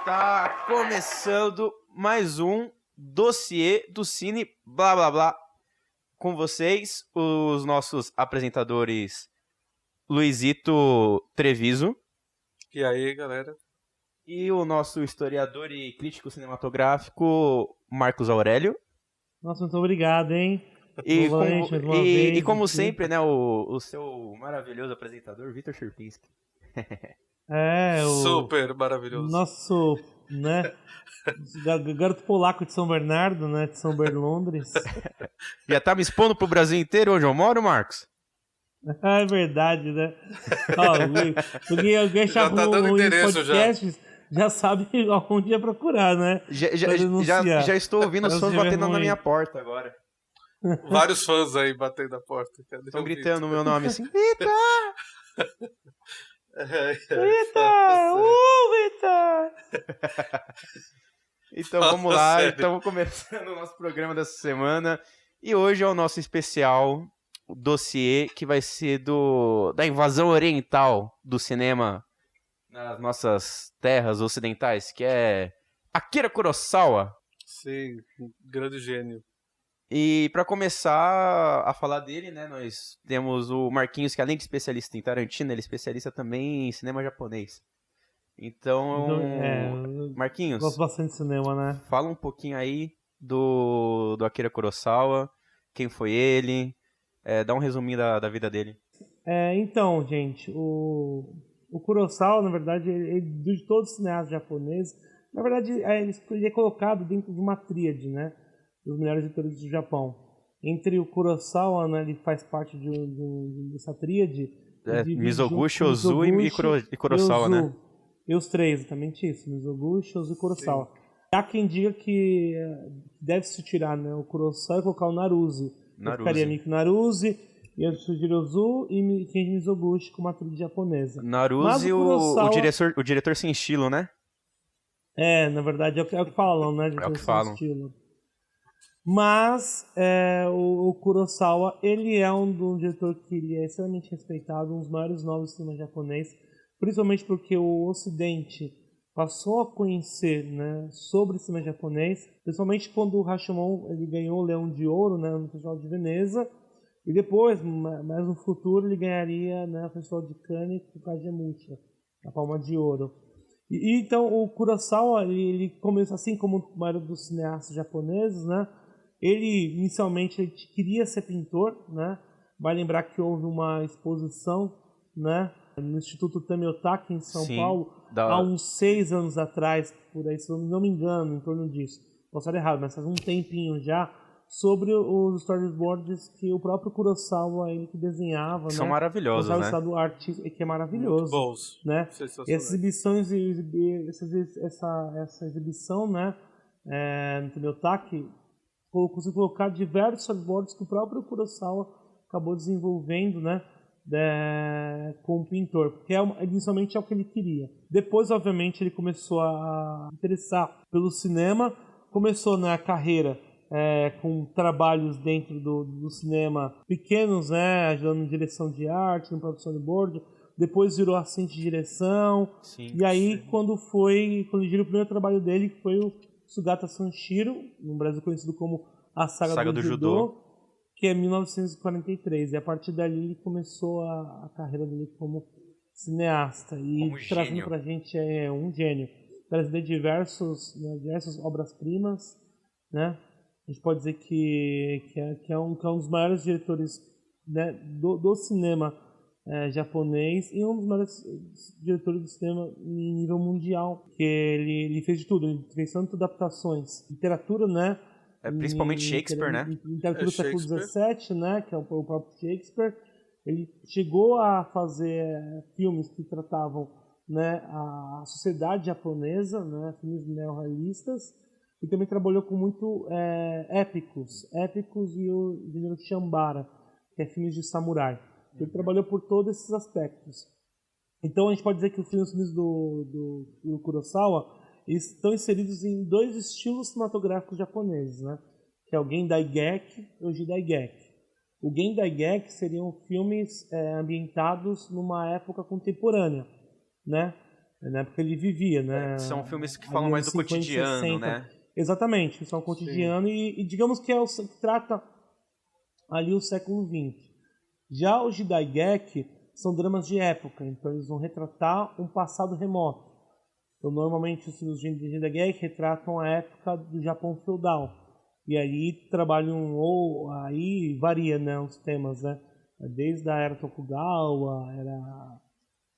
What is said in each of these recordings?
Tá começando mais um dossiê do Cine Blá Blá Blá. Com vocês, os nossos apresentadores Luizito Treviso. E aí, galera? E o nosso historiador e crítico cinematográfico Marcos Aurélio. Nossa, muito obrigado, hein? E como sempre, né, o seu maravilhoso apresentador, Vitor Sherpinski. Super maravilhoso. Nosso, né, garoto polaco de São Bernardo, né, de São Berlondres. Já tá me expondo pro Brasil inteiro onde eu moro, Marcos? É verdade, né? Porque alguém já tá dando endereço podcasts, já sabe onde ia procurar, né? Já estou ouvindo os fãs batendo na minha porta agora. Vários fãs aí batendo na porta. Estão gritando o meu nome assim. Vitor! Vitor! Então vamos lá, estamos começando o nosso programa dessa semana. E hoje é o nosso especial dossiê que vai ser da invasão oriental do cinema nas nossas terras ocidentais, que é Akira Kurosawa. Sim, um grande gênio. E para começar a falar dele, né, nós temos o Marquinhos, que além de especialista em Tarantino, ele é especialista também em cinema japonês. Então, Marquinhos, gosto bastante de cinema, né? Fala um pouquinho aí do Akira Kurosawa, quem foi ele, dá um resuminho da vida dele. Então, gente, o Kurosawa, na verdade, de todos os cineastas japoneses, na verdade, ele é colocado dentro de uma tríade, né? Dos melhores diretores do Japão. Entre o Kurosawa, né, ele faz parte dessa tríade. Mizoguchi, Ozu e Kurosawa, né? E os três, exatamente isso. Mizoguchi, Ozu e Kurosawa. Sim. Há quem diga que deve-se tirar, né, o Kurosawa e colocar o Naruse. Ficaria Miki Naruse, Yasujiro Ozu e Kenji Mizoguchi com uma tríade japonesa. Naruse, Kurosawa... o diretor sem estilo, né? Na verdade, é o que falam, né? É o que falam. Estilo. Mas o Kurosawa, ele é um diretor que ele é extremamente respeitado, um dos maiores nomes do cinema japonês, principalmente porque o Ocidente passou a conhecer, né, sobre o cinema japonês, principalmente quando o Rashomon ele ganhou o Leão de Ouro, né, no Festival de Veneza, e depois, mais no futuro, ele ganharia, né, o Festival de Cannes com o Kagemusha, a Palma de Ouro. E então o Kurosawa, ele começou assim como a maioria dos cineastas japoneses, né? Ele inicialmente queria ser pintor, né? Vai lembrar que houve uma exposição, né, no Instituto Tomiotaki em São Paulo há uns 6 anos atrás, por aí, se eu não me engano, em torno disso. Posso estar errado, mas faz um tempinho já, sobre os storyboards que o próprio Kurosawa ele que desenhava, são né? manosos, né? Estado artístico, que é maravilhoso, bons, né? Essa exibição, né, no Tomiotaki, conseguiu colocar diversos storyboards que o próprio Kurosawa acabou desenvolvendo, né, como pintor, porque inicialmente é o que ele queria. Depois, obviamente, ele começou a interessar pelo cinema, começou na carreira com trabalhos dentro do cinema pequenos, né, ajudando em direção de arte, no próprio storyboard. Depois virou assistente de direção. Sim, e aí, quando ele viu o primeiro trabalho dele, que foi o Sugata Sanshiro, no Brasil conhecido como a Saga do Judô, que é 1943. E a partir dali ele começou a carreira dele como cineasta. E trazendo pra gente um gênio. Trazendo diversas obras-primas, né? A gente pode dizer que é um dos maiores diretores, né, do cinema japonês e um dos maiores diretores do cinema em nível mundial, que ele fez de tudo, ele fez tanto adaptações, literatura, né, principalmente Shakespeare, né, literatura do século XVII, né, que é o próprio Shakespeare. Ele chegou a fazer filmes que tratavam, né, a sociedade japonesa, né, filmes neorrealistas, e também trabalhou com muito épicos e o gênero Shambara, que é filmes de samurai. Ele trabalhou por todos esses aspectos. Então a gente pode dizer que os filmes do Kurosawa estão inseridos em 2 estilos cinematográficos japoneses, né? Que é o Gendai-geki e o Jidaigeki. O Gendai-geki seriam filmes ambientados numa época contemporânea, né? na época ele vivia, né? São filmes que Ali falam mais do anos 50, cotidiano, 60. né? Exatamente, são cotidiano e digamos que que trata ali o século XX. Já os de Daigeki são dramas de época, então eles vão retratar um passado remoto. Então normalmente os filmes de Daigeki retratam a época do Japão feudal. E aí trabalham, ou aí varia, né, os temas, né? Desde a era Tokugawa,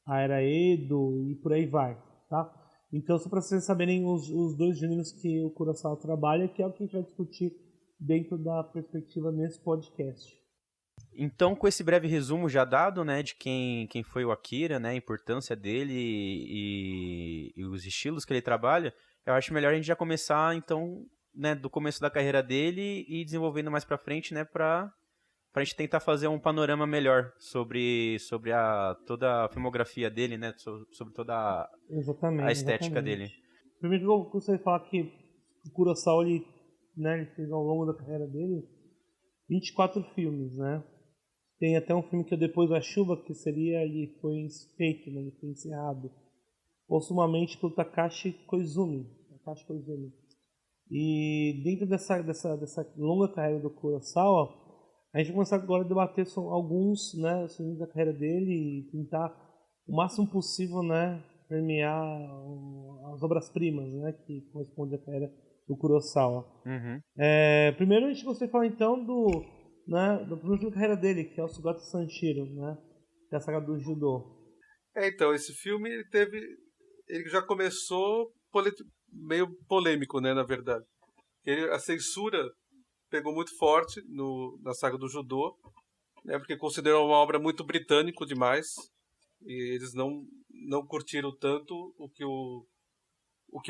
a era Edo e por aí vai, tá? Então, só para vocês saberem os dois gêneros que o Kurosawa trabalha, que é o que a gente vai discutir dentro da perspectiva nesse podcast. Então, com esse breve resumo já dado, né, de quem foi o Akira, né, a importância dele e os estilos que ele trabalha, eu acho melhor a gente já começar, então, né, do começo da carreira dele e desenvolvendo mais pra frente, né, pra gente tentar fazer um panorama melhor sobre toda a filmografia dele, né, sobre toda a estética dele. Primeiro que eu gostaria de falar que o Kurosawa, ele fez ao longo da carreira dele 24 filmes, né? Tem até um filme que é Depois da Chuva, que ele foi feito, né? Ele foi encerrado postumamente pelo Takashi Koizumi. E dentro dessa longa carreira do Kurosawa, a gente vai começar agora a debater sobre alguns, né, os filmes da carreira dele e tentar o máximo possível, né, premiar as obras-primas, né, que correspondem à carreira do Kurosawa. Uhum. Primeiro a gente gostaria de falar então do primeiro filme da carreira dele, que é o Sugata Sanshiro, né, que é a saga do judô. Então, esse filme ele já começou meio polêmico, né, na verdade. A censura pegou muito forte na saga do judô, né, porque considerou uma obra muito britânico demais, e eles não curtiram tanto o que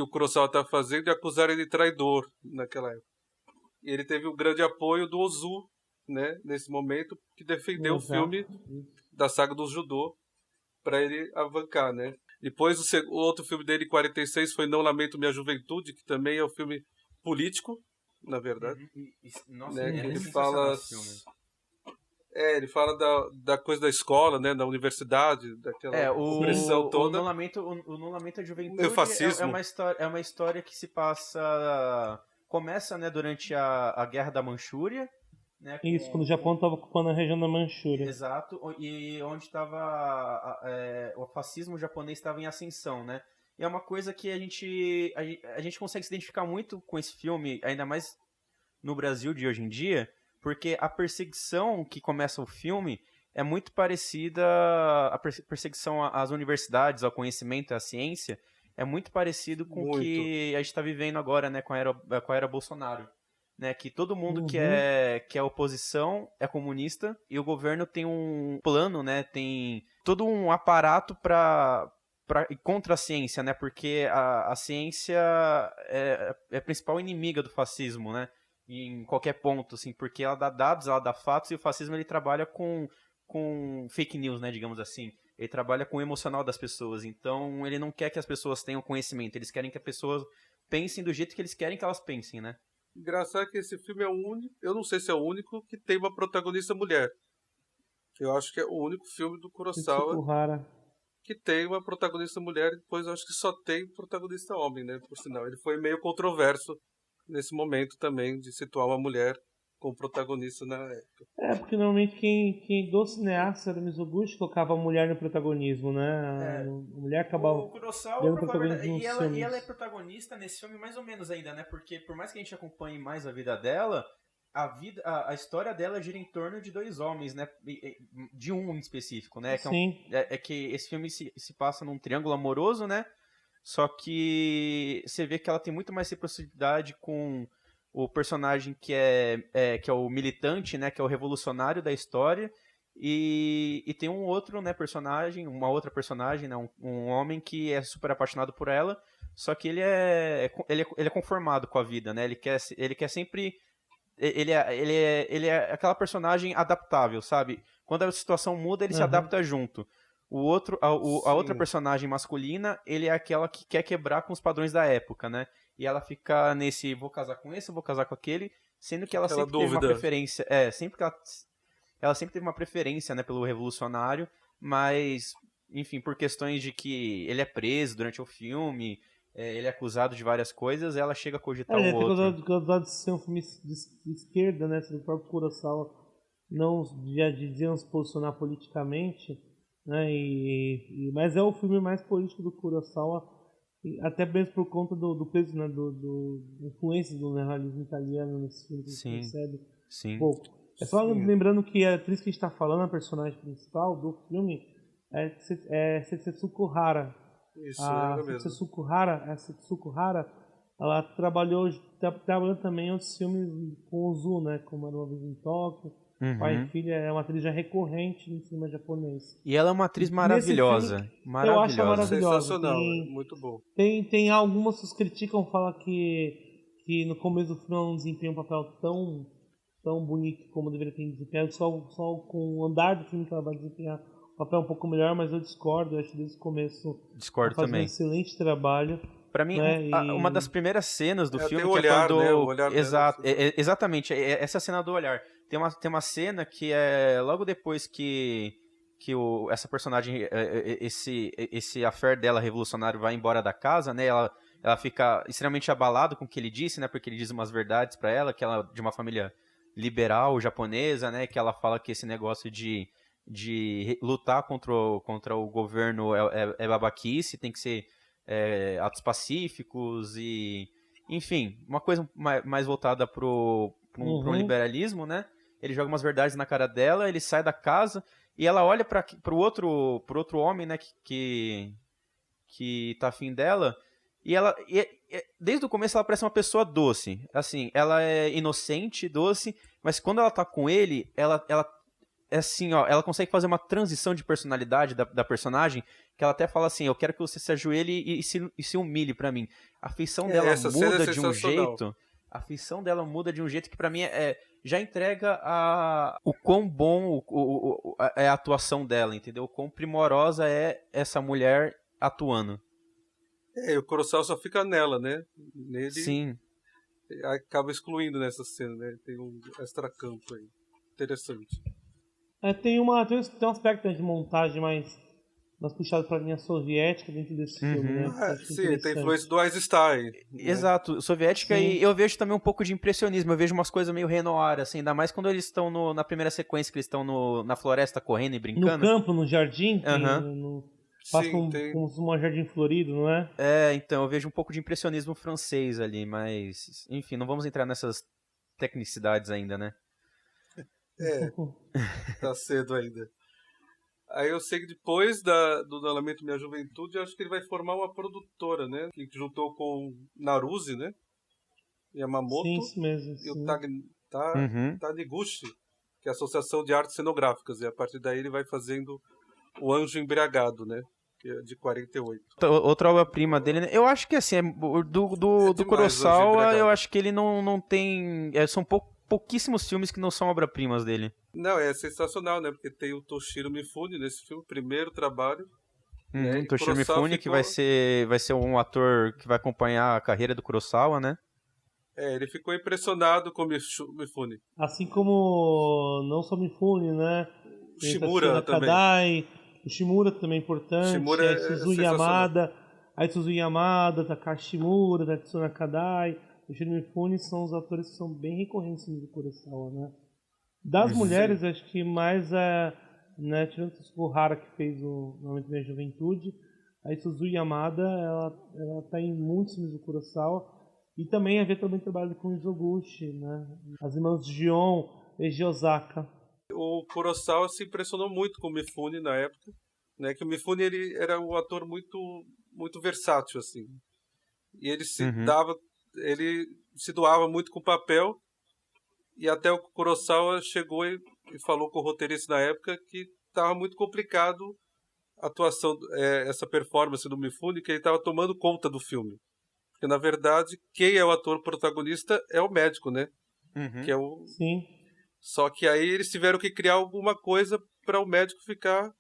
o Kurosawa estava fazendo e acusaram ele de traidor naquela época. E ele teve o grande apoio do Ozu, né, nesse momento, que defendeu o filme da saga do judô para ele avançar, né. Depois o outro filme dele, em 46, foi Não Lamento Minha Juventude, que também é um filme político, na verdade. Nossa, Né, que ele fala esse filme. ele fala da coisa da escola, né, da universidade, daquela opressão toda. O Não Lamento a Juventude O fascismo. é uma história que se passa... Começa, né, durante a Guerra da Manchúria. Né, Isso, quando o Japão estava ocupando a região da Manchúria. Exato, e onde estava o fascismo japonês estava em ascensão, né? E é uma coisa que a gente consegue se identificar muito com esse filme, ainda mais no Brasil de hoje em dia, porque a perseguição que começa o filme é muito parecida, a perseguição às universidades, ao conhecimento, à ciência, é muito parecido com o que a gente está vivendo agora, né, com a era Bolsonaro. Né, que todo mundo que é oposição é comunista e o governo tem um plano, né, tem todo um aparato contra a ciência, né, porque a ciência é a principal inimiga do fascismo, né, em qualquer ponto, assim, porque ela dá dados, ela dá fatos, e o fascismo ele trabalha com fake news, né, digamos assim. Ele trabalha com o emocional das pessoas, então ele não quer que as pessoas tenham conhecimento, eles querem que as pessoas pensem do jeito que eles querem que elas pensem, né. Engraçado que esse filme é o único, eu não sei se é o único, que tem uma protagonista mulher. Eu acho que é o único filme do Kurosawa que tem uma protagonista mulher, e depois eu acho que só tem protagonista homem, né, por sinal. Ele foi meio controverso nesse momento também, de situar uma mulher como protagonista na época. Porque normalmente quem do cineasta era Mizoguchi colocava a mulher no protagonismo, né? A mulher acabava o Kurosawa, dando protagonismo e ela é protagonista nesse filme mais ou menos ainda, né? Porque por mais que a gente acompanhe mais a vida dela, a história dela gira em torno de dois homens, né? De um em específico, né? Sim. É que esse filme se passa num triângulo amoroso, né? Só que você vê que ela tem muito mais reciprocidade com o personagem que é o militante, né, que é o revolucionário da história, e tem um outro, né, uma outra personagem, né, um homem que é super apaixonado por ela, só que ele é conformado com a vida, né, ele quer sempre, ele é aquela personagem adaptável, sabe? Quando a situação muda, ele se adapta junto. A outra personagem masculina, ele é aquela que quer quebrar com os padrões da época, né? E ela fica nesse, vou casar com esse, vou casar com aquele, sendo que ela sempre teve uma preferência. Sempre que ela sempre teve uma preferência, né, pelo revolucionário, mas enfim, por questões de que ele é preso durante o filme, ele é acusado de várias coisas, ela chega a cogitar Ele o é até outro. acusado de ser um filme de esquerda, né? Se o próprio Kurosawa não já dizia se posicionar politicamente, né? Mas é o filme mais político do Kurosawa, até mesmo por conta do peso, né? Do influência do neorrealismo italiano nesse filme que a gente Sim, percebe sim. pouco. É só Sim. lembrando que a atriz que a gente está falando, a personagem principal do filme, é Setsuko Hara. Isso, A ela mesmo. Setsuko Hara, ela trabalhou também em outros filmes com o Ozu, né? Como Era Uma Vez em Tóquio, Pai e Filha, é uma atriz já recorrente no cinema japonês. E ela é uma atriz Nesse maravilhosa. filme, eu Maravilhosa. acho ela maravilhosa. Sensacional, muito bom. Tem algumas que criticam, falam que no começo do filme ela não desempenha um papel tão bonito como deveria ter desempenhado, só com o andar do filme que ela vai desempenhar um papel um pouco melhor, mas eu discordo, eu acho que desde o começo Discordo ela faz também. um excelente trabalho. Pra mim, né? uma das primeiras cenas do filme tem o que olhar, é quando... né? O olhar dela, Exato, assim. exatamente, essa cena do olhar. Tem uma cena que é logo depois que essa personagem, esse affair dela revolucionário vai embora da casa, né? Ela fica extremamente abalada com o que ele disse, né? Porque ele diz umas verdades pra ela, que ela é de uma família liberal japonesa, né? Que ela fala que esse negócio de lutar contra o governo é babaquice, tem que ser atos pacíficos e... Enfim, uma coisa mais voltada pro liberalismo, né? Ele joga umas verdades na cara dela, ele sai da casa e ela olha pro outro homem, né? Que tá afim dela. E ela, desde o começo, ela parece uma pessoa doce. Assim, ela é inocente, doce, mas quando ela tá com ele, ela é assim, ó, ela consegue fazer uma transição de personalidade da personagem, que ela até fala assim, eu quero que você se ajoelhe e se humilhe pra mim. A feição dela Essa cena muda é de um sensacional. jeito, a feição dela muda de um jeito que pra mim já entrega o quão bom é a atuação dela, entendeu? O quão primorosa é essa mulher atuando. E o Kurosawa só fica nela, né? Nele Sim. acaba excluindo nessa cena, né? Tem um extracampo aí. Interessante. Tem um aspecto, né, de montagem mais puxado pra linha soviética dentro desse filme, né? Sim, tem influência do Eisenstein. Né? Exato, soviética. Sim. E eu vejo também um pouco de impressionismo, eu vejo umas coisas meio Renoir, assim, ainda mais quando eles estão na primeira sequência, que eles estão na floresta correndo e brincando. No campo, no jardim, passa tem... um jardim florido, não é? Então, eu vejo um pouco de impressionismo francês ali, mas, enfim, não vamos entrar nessas tecnicidades ainda, né? Tá cedo ainda. Aí eu sei que depois do Lamento Minha Juventude, eu acho que ele vai formar uma produtora, né? Que juntou com Naruse, né? Yamamoto. Sim, isso mesmo. E o Taniguchi, que é a Associação de Artes Cenográficas. E a partir daí ele vai fazendo O Anjo Embriagado, né? Que é de 48. Outra obra-prima dele, né? Eu acho que assim, do Kurosawa, eu acho que ele não tem... são pouquíssimos filmes que não são obra-primas dele. Não, é sensacional, né? Porque tem o Toshiro Mifune nesse filme, primeiro trabalho. Né? Toshiro Mifune, que vai ser um ator que vai acompanhar a carreira do Kurosawa, né? Ele ficou impressionado com o Mifune. Assim como não só Mifune, né? O Shimura também. Kadai, o Shimura também é importante. Shimura a Suzu Yamada, Takashi Shimura, Tatsuna Kadai. O Toshiro Mifune são os atores que são bem recorrentes no Kurosawa, né? Das mulheres, acho que mais né, tirando o Hara, que fez o Momento da Juventude, a Suzu Yamada, ela tá em muitos filmes do Kurosawa, e também a ver também trabalho com o Izoguchi, né? As irmãs Gion e Giosaka. O Kurosawa se impressionou muito com o Mifune na época, né? Que o Mifune ele era um ator muito, muito versátil, assim. E ele ele se doava muito com o papel. E até o Kurosawa chegou e falou com o roteirista na época que estava muito complicado a atuação, essa performance do Mifune, que ele estava tomando conta do filme. Porque, na verdade, quem é o ator protagonista é o médico, né? Que é o... Sim. Só que aí eles tiveram que criar alguma coisa para o médico ficar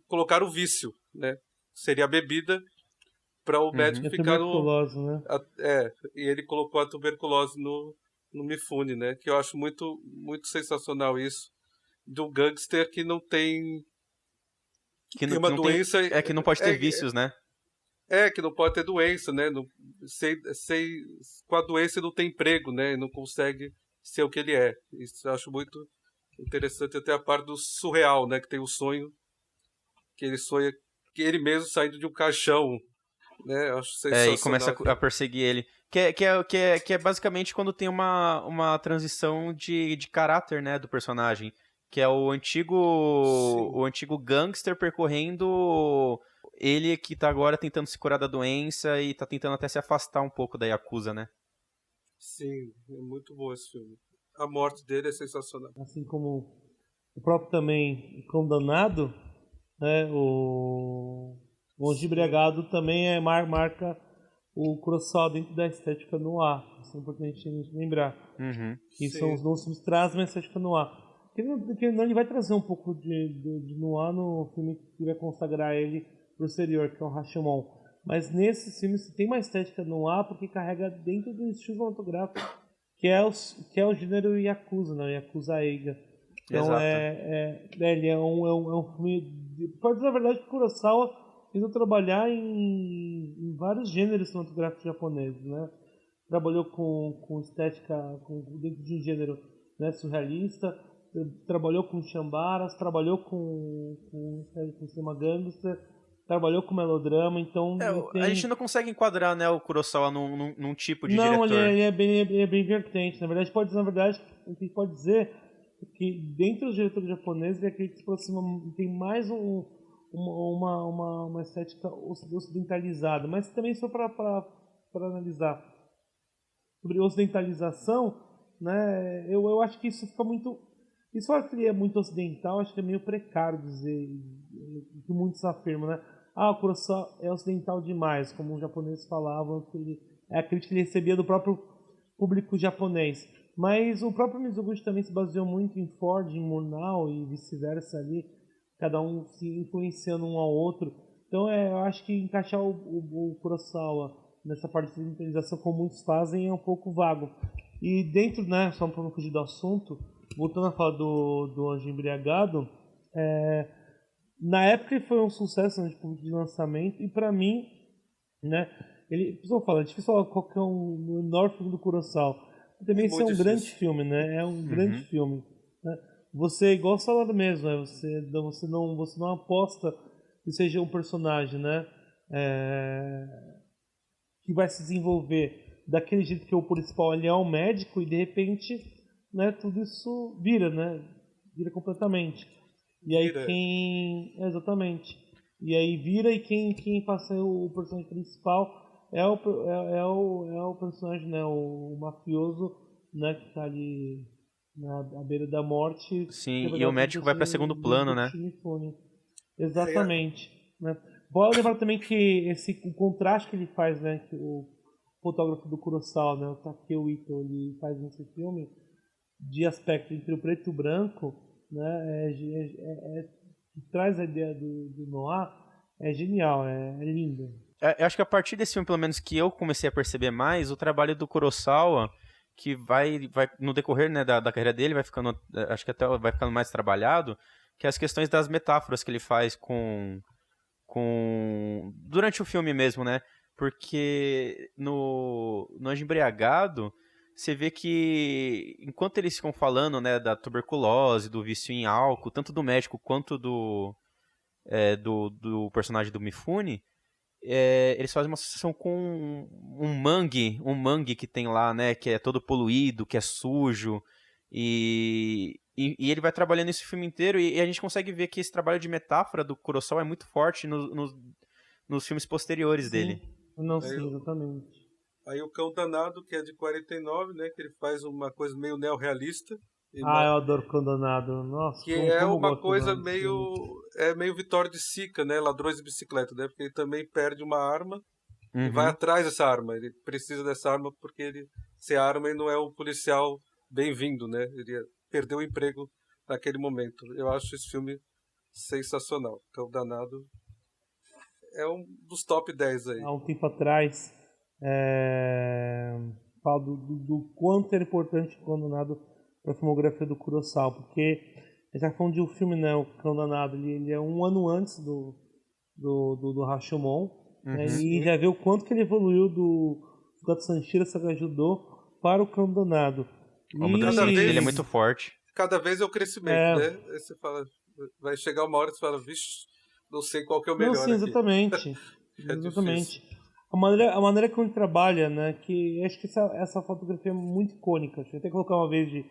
colocar o vício, né? Seria a bebida para o médico ficar no... tuberculose, né? E ele colocou a tuberculose no Mifune, né? Que eu acho muito, muito sensacional isso. Do gangster que não tem Que tem não, uma que não doença... que não pode ter vícios, né? Que não pode ter doença, né? Não, com a doença não tem emprego, né? Não consegue ser o que ele é. Isso eu acho muito interessante, até a parte do surreal, né? Que tem o sonho, que ele sonha que ele mesmo saindo de um caixão, né? Eu acho E começa sensacional. a perseguir ele. Que é basicamente quando tem uma transição de caráter, né, do personagem. Que é Sim, o antigo gangster percorrendo ele que tá agora tentando se curar da doença e tá tentando até se afastar um pouco da Yakuza, né? sim, é muito bom esse filme. A morte dele é sensacional. Assim como o próprio também Condenado, né? O Anjo Sim, Embriagado também marca o Kurosawa dentro da estética no ar. Isso é importante a gente lembrar. Uhum. Que são sim, os dois filmes que trazem uma estética no ar. Que não, ele vai trazer um pouco de noir no filme que vai consagrar ele posterior, que é o Rashomon. Mas nesse filme você tem uma estética no ar porque carrega dentro do estilo cinematográfico que é o gênero Yakuza, né? Yakuza Eiga. Então Exato. ele é um filme. Pode dizer a verdade que Kurosawa tentou trabalhar em vários gêneros cinematográficos japoneses, né? Trabalhou com estética dentro de um gênero, né, surrealista, trabalhou com chambaras, trabalhou com cinema gangster, trabalhou com melodrama, então ele A gente tem... não consegue enquadrar, né, o Kurosawa num tipo de Não, diretor. ele é bem vertente. Na verdade, o que pode dizer é que dentro dos diretores japoneses ele é aquele que se aproxima, tem mais uma estética ocidentalizada, mas também só para analisar sobre ocidentalização, né? Eu acho que isso fica muito... Isso eu acho que ele é muito ocidental, acho que é meio precário dizer, o que muitos afirmam, né? Ah, o Kurosawa é ocidental demais, como os japoneses falavam, que é a crítica que ele recebia do próprio público japonês. Mas o próprio Mizoguchi também se baseou muito em Ford, em Murnau e vice-versa ali, cada um se influenciando um ao outro. Então eu acho que encaixar o Kurosawa nessa parte de digitalização, como muitos fazem, é um pouco vago. E dentro, né, só para não fugir do assunto, voltando a falar do Anjo Embriagado, na época ele foi um sucesso, né, de lançamento, e para mim, né, pessoal fala, é difícil falar qual que é o menor filme do Kurosawa. Também esse é muito um grande difícil. filme, né, é um grande Uhum. filme. Né? Você, igual o Salário mesmo, né, você não aposta que seja um personagem, né, que vai se desenvolver daquele jeito que o principal ele é um médico e de repente, né, tudo isso vira, né, vira completamente. E aí Vira. exatamente. E aí vira e quem passa o personagem principal é o personagem, né, o mafioso, né, que tá ali à beira da morte, Sim, e o interpretado médico vai pra segundo pelo plano, né? Nobushi Mifune. É, Exatamente. Né? Vale lembrar também que o contraste que ele faz, né, que o fotógrafo do Kurosawa, né, o Takeo Ito, ele faz nesse filme, de aspecto entre o preto e o branco, né, que traz a ideia do noir, é genial, é lindo. Eu acho que a partir desse filme, pelo menos, que eu comecei a perceber mais, o trabalho do Kurosawa, que vai no decorrer, né, da carreira dele, vai ficando, acho que até vai ficando mais trabalhado, que é as questões das metáforas que ele faz durante o filme mesmo, né? Porque no Anjo Embriagado, você vê que enquanto eles ficam falando, né, da tuberculose, do vício em álcool, tanto do médico quanto do personagem do Mifune, eles fazem uma associação com um mangue que tem lá, né, que é todo poluído, que é sujo, e ele vai trabalhando esse filme inteiro, e a gente consegue ver que esse trabalho de metáfora do Kurosawa é muito forte nos filmes posteriores dele. Sim, não, aí, sim, exatamente. aí o Cão Danado, que é de 49, né? Que ele faz uma coisa meio neorrealista. Ah, eu adoro Condonado. Nossa, Que é como eu uma gosto do coisa Condonado desse meio. filme. É meio Vitória de Sica, né? Ladrões de bicicleta, né? Porque ele também perde uma arma e vai Uhum. atrás dessa arma. Ele precisa dessa arma porque ele, sem a arma, ele não é um policial bem-vindo, né? Ele perdeu o emprego naquele momento. Eu acho esse filme sensacional. Cão Danado é um dos top 10 aí. Há um tempo atrás, falo do quanto era importante o Condonado para a filmografia do Kurosawa, porque gente tá falando de um filme, né, o Cão Danado, ele é um ano antes do Rashomon, né, e já vê o quanto que ele evoluiu do Gato Sanshiro Saga Judô para o Cão Danado. A mudança dele é muito forte. Cada vez é o crescimento, né? Aí você fala, vai chegar uma hora que você fala, vixe, não sei qual que é o melhor. Não, sim, exatamente. Exatamente. A maneira como ele trabalha, né? Que acho que essa fotografia é muito icônica. Deixa eu até colocar uma vez de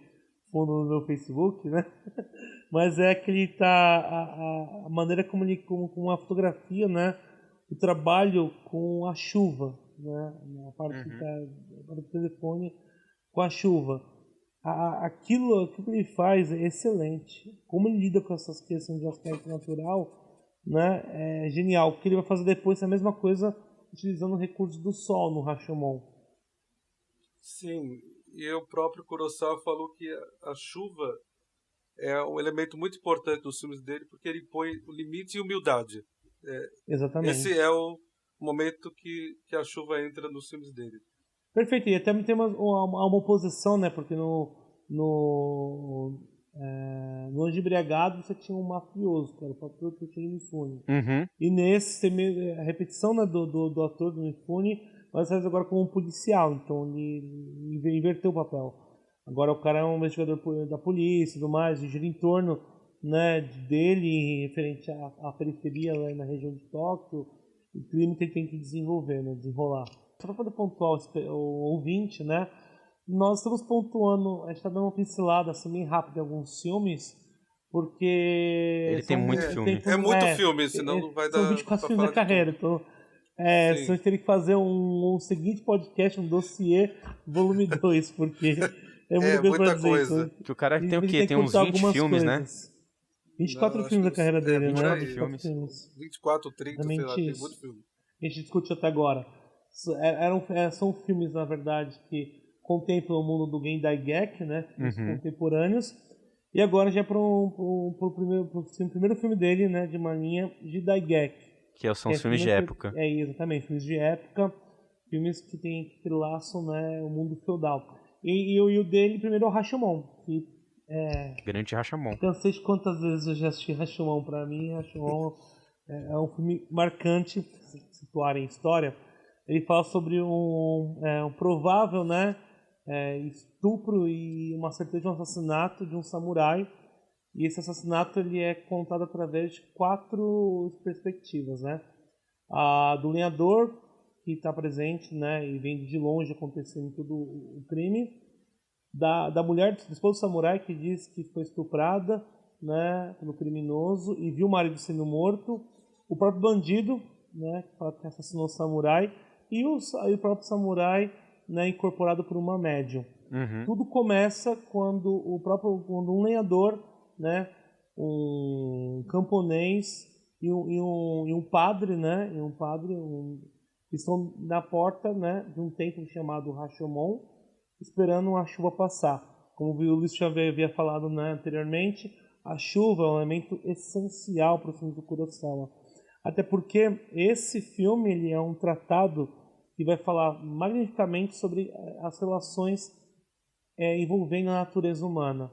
fundo no meu Facebook, né? Mas é que ele tá. A maneira como ele. Com a fotografia, né? O trabalho com a chuva, né? Na parte do telefone com a chuva. Aquilo que ele faz é excelente. Como ele lida com essas questões de aspecto natural, né? É genial. Porque ele vai fazer depois a mesma coisa utilizando recursos do sol no Rashomon. Sim, e o próprio Kurosawa falou que a chuva é um elemento muito importante nos filmes dele, porque ele põe o limite e humildade. Exatamente. Esse é o momento que a chuva entra nos filmes dele. Perfeito, e até tem uma oposição, né? Porque no Anjo Embriagado você tinha um mafioso, que era o próprio Mifune. E nesse, a repetição, né, do ator do Mifune, mas faz agora como um policial, então ele inverteu o papel. Agora o cara é um investigador da polícia e tudo mais, e gira em torno, né, dele, referente à periferia lá na região de Tóquio, o crime que ele tem que desenvolver, né, desenrolar. Só para poder pontuar o ouvinte, né, nós estamos pontuando, a gente está dando uma pincelada assim, bem rápida em alguns filmes, porque... Ele tem muito filme. É muito filme, senão não vai dar... São 24 filmes da carreira, então... a gente teria que fazer um seguinte podcast, um dossiê, volume 2, porque é muita coisa. Então, que o cara tem o quê? Tem uns 20 filmes, né? 24 filmes da carreira dele, 24 né? filmes. 24, 30, sei lá, tem muito filme. A gente discutiu até agora. São filmes, na verdade, que contemplam o mundo do Gendai Gek, né? Filmes contemporâneos. E agora já é para o primeiro filme dele, né? De uma linha de Daigek. Que são os filmes de época. Exatamente, filmes de época. Filmes que laçam, né, o mundo feudal. E o dele, primeiro, é o Rashomon. Grande Rashomon. Cansei de quantas vezes eu já assisti Rashomon. Para mim, Rashomon é um filme marcante, se situar em história. Ele fala sobre um provável, né, estupro e uma certeza de um assassinato de um samurai. E esse assassinato ele é contado através de 4 perspectivas, né? A do lenhador, que está presente, né, e vem de longe acontecendo todo o crime. Da mulher, da esposa do samurai, que diz que foi estuprada, né, pelo criminoso e viu o marido sendo morto. O próprio bandido, né, que fala que assassinou o samurai. E o próprio samurai, né, incorporado por uma médium. Tudo começa quando um lenhador, né, um camponês e um padre, né, que estão na porta, né, de um templo chamado Rashomon, esperando a chuva passar. Como o Luiz já havia falado, né, anteriormente, a chuva é um elemento essencial para o filme do Kurosawa. Até porque esse filme ele é um tratado que vai falar magnificamente sobre as relações envolvendo a natureza humana.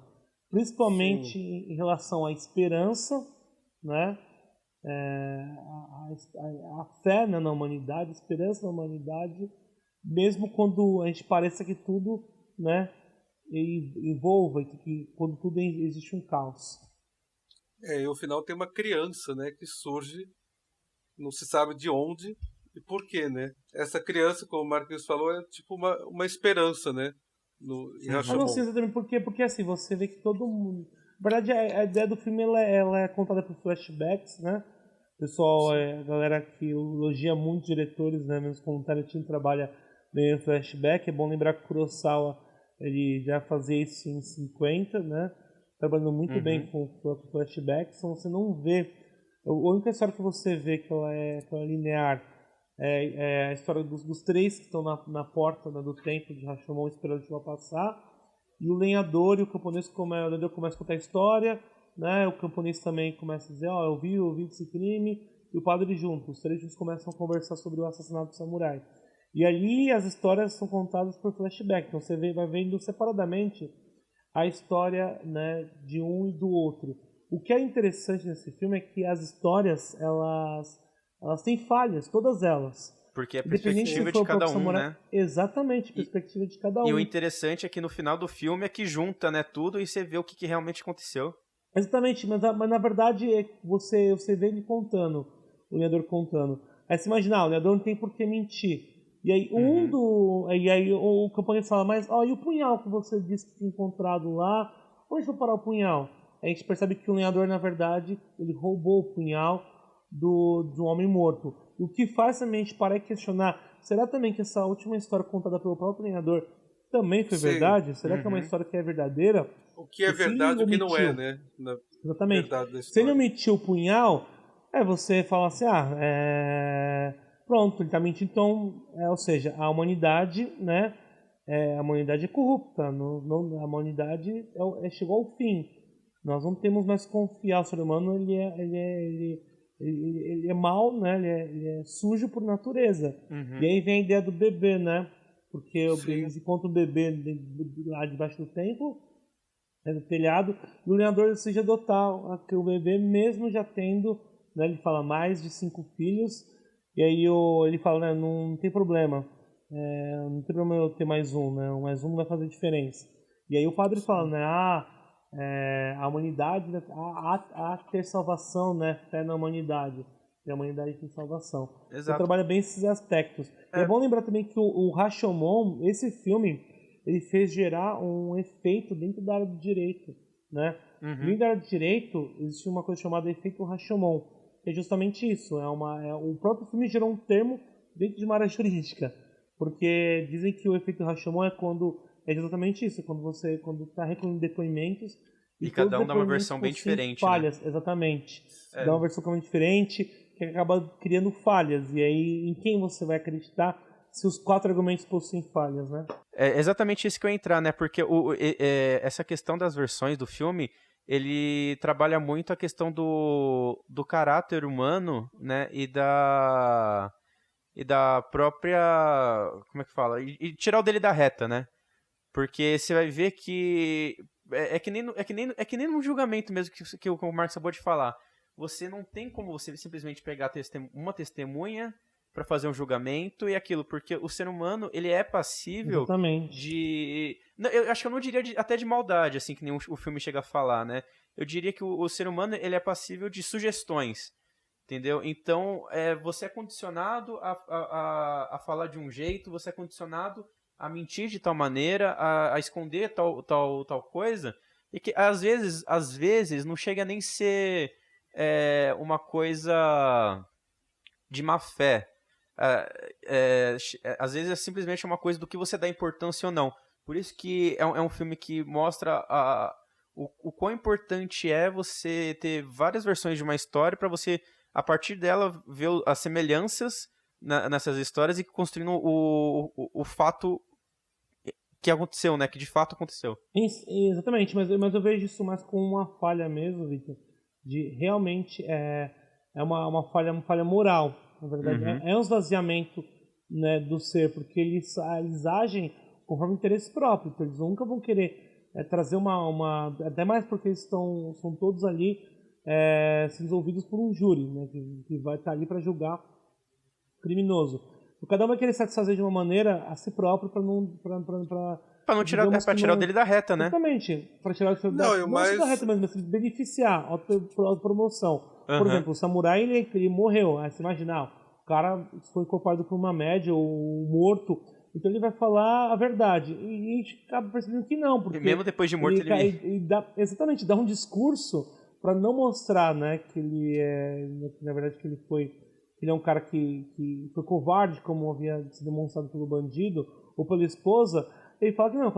Principalmente em relação à esperança, né? A fé na humanidade, a esperança na humanidade, mesmo quando a gente pareça que tudo, né, envolva, que quando tudo existe um caos. E no final tem uma criança, né, que surge, não se sabe de onde e por quê, né? Essa criança, como o Marquinhos falou, é tipo uma esperança, né? Em Rashomon. Não sei exatamente por quê, porque assim, você vê que todo mundo... Na verdade, a ideia do filme ela é contada por flashbacks, né? O pessoal, a galera que elogia muito diretores, né? Mesmo como o Tarantino trabalha bem em flashback. É bom lembrar que o Kurosawa ele já fazia isso em 50, né? Trabalhando muito bem com flashbacks. Então você não vê... A única história que você vê que ela é linear é a história dos 3 que estão na porta, né, do templo de Rashomon esperando a chuva passar. E o lenhador e o camponês começam a contar a história, né? O camponês também começa a dizer, eu vi desse crime, e o padre junto. Os 3 juntos começam a conversar sobre o assassinato do samurai. E ali as histórias são contadas por flashback. Então você vai vendo separadamente a história, né, de um e do outro. O que é interessante nesse filme é que as histórias, elas têm falhas, todas elas. Porque é a Independente se perspectiva foi de o cada próprio um, samurai. né? Exatamente, perspectiva de cada E o um. interessante é que no final do filme é que junta, né, tudo e você vê o que realmente aconteceu. Exatamente, mas na verdade você vê ele contando, o lenhador contando. Aí você imagina, o lenhador não tem por que mentir. E aí o camponês fala, mas e o punhal que você disse que tinha encontrado lá? Onde foi parar o punhal? Aí a gente percebe que o lenhador, na verdade, ele roubou o punhal do homem morto. O que faz também a gente parar e questionar, será também que essa última história contada pelo próprio lenhador também foi Sim. verdade? Será que é uma história que é verdadeira? O que é verdade e o que não é, né? Na Exatamente. verdade da Se ele história. omitiu o punhal, você fala assim, pronto, ele está mentindo, então, ou seja, a humanidade, né, a humanidade é corrupta, a humanidade chegou ao fim. Nós não temos mais que confiar, o ser humano ele é mau, né, ele é sujo por natureza. E aí vem a ideia do bebê, né, porque eles encontram o bebê lá debaixo do templo, do telhado, e o lenhador decide adotar o bebê, mesmo já tendo, né, ele fala, mais de 5 filhos, e aí ele fala, né, não tem problema, não tem problema eu ter mais um, né, mais um não vai fazer diferença. E aí o padre fala, né, a humanidade, há ter salvação, né, fé na humanidade, e a humanidade tem salvação. Exato. Ele trabalha bem esses aspectos. É bom lembrar também que o Rashomon, esse filme, ele fez gerar um efeito dentro da área do direito, né? Dentro da área do direito, existe uma coisa chamada efeito Rashomon, que é justamente isso. O próprio filme gerou um termo dentro de uma área jurídica, porque dizem que o efeito Rashomon é exatamente isso, quando está recolhendo depoimentos e cada um dá uma versão bem diferente, falhas, né? Exatamente. Dá uma versão completamente diferente, que acaba criando falhas. E aí, em quem você vai acreditar se os 4 argumentos possuem falhas, né? É exatamente isso que eu ia entrar, né? Porque essa questão das versões do filme, ele trabalha muito a questão do caráter humano, né? E da própria... Como é que fala? E tirar o dele da reta, né? Porque você vai ver que... É que nem num julgamento mesmo que o Marcos acabou de falar. Você não tem como você simplesmente pegar uma testemunha para fazer um julgamento e aquilo, porque o ser humano, ele é passível Exatamente. de... Eu acho que eu não diria até de maldade, assim, que nem o filme chega a falar, né? Eu diria que o ser humano, ele é passível de sugestões, entendeu? Então, você é condicionado a falar de um jeito, você é condicionado a mentir de tal maneira, a esconder tal coisa, e que às vezes não chega nem ser uma coisa de má fé. Às vezes é simplesmente uma coisa do que você dá importância ou não. Por isso que é um filme que mostra o quão importante é você ter várias versões de uma história para você, a partir dela, ver as semelhanças nessas histórias e construindo o fato que aconteceu, né? Que de fato aconteceu. Exatamente, mas eu vejo isso mais como uma falha mesmo, Victor, de realmente uma falha moral, na verdade. É um esvaziamento, né, do ser, porque eles agem conforme interesse próprio, então eles nunca vão querer trazer até mais porque eles são todos ali sendo ouvidos por um júri, né, que vai estar ali para julgar o criminoso. Cada um vai querer satisfazer de uma maneira a si próprio para não tirar o dele da reta, né? Exatamente. Para tirar o dele da reta, mas beneficiar a promoção. Por exemplo, o samurai ele morreu. Aí você imagina, o cara foi culpado por uma média ou morto, então ele vai falar a verdade. E a gente acaba percebendo que não, porque e mesmo depois de morto ele exatamente, dá um discurso para não mostrar, né, que ele na verdade que ele é um cara que foi covarde, como havia sido demonstrado pelo bandido ou pela esposa. Ele fala que não,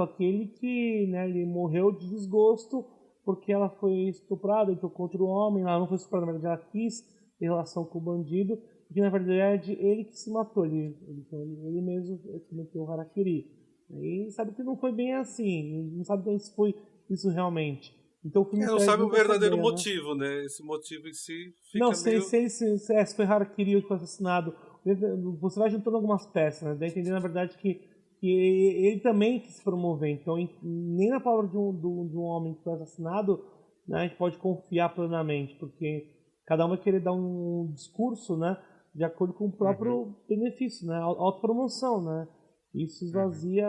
né, ele morreu de desgosto porque ela foi estuprada, então contra o homem, ela não foi estuprada, na verdade ela quis em relação com o bandido, porque na verdade ele que se matou, ele mesmo cometeu o harakiri. E sabe que não foi bem assim, não sabe se foi isso realmente. Então, o filme não sabe o verdadeiro ideia, motivo, né? Esse motivo em si fica não, meio... se foi harakiri ou foi assassinado, você vai juntando algumas peças, né? Dá a entender, na verdade, que que ele também quis se promover. Então, nem na palavra de um homem que foi assassinado, né, a gente pode confiar plenamente, porque cada um vai querer dar um discurso, né, de acordo com o próprio benefício, né, autopromoção, né. Isso esvazia,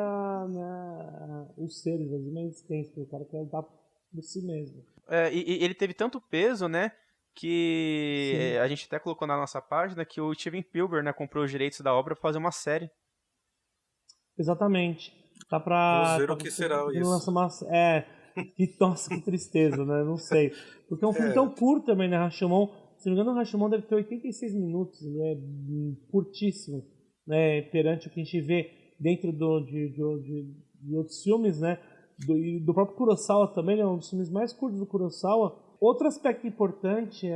né, os seres, esvazia a existência, porque o cara quer lutar por si mesmo. E ele teve tanto peso, né, que a gente até colocou na nossa página que o Steven Spielberg, né, comprou os direitos da obra para fazer uma série. Exatamente. Tá pra... Vamos ver tá, o que será tá, isso. nossa, que tristeza, né? Não sei. Porque é um filme tão curto também, né, Rashomon? Se não me engano, o Rashomon deve ter 86 minutos. Ele é curtíssimo, né? Perante o que a gente vê dentro de outros filmes, né? Do próprio Kurosawa também, né? Um dos filmes mais curtos do Kurosawa. Outro aspecto importante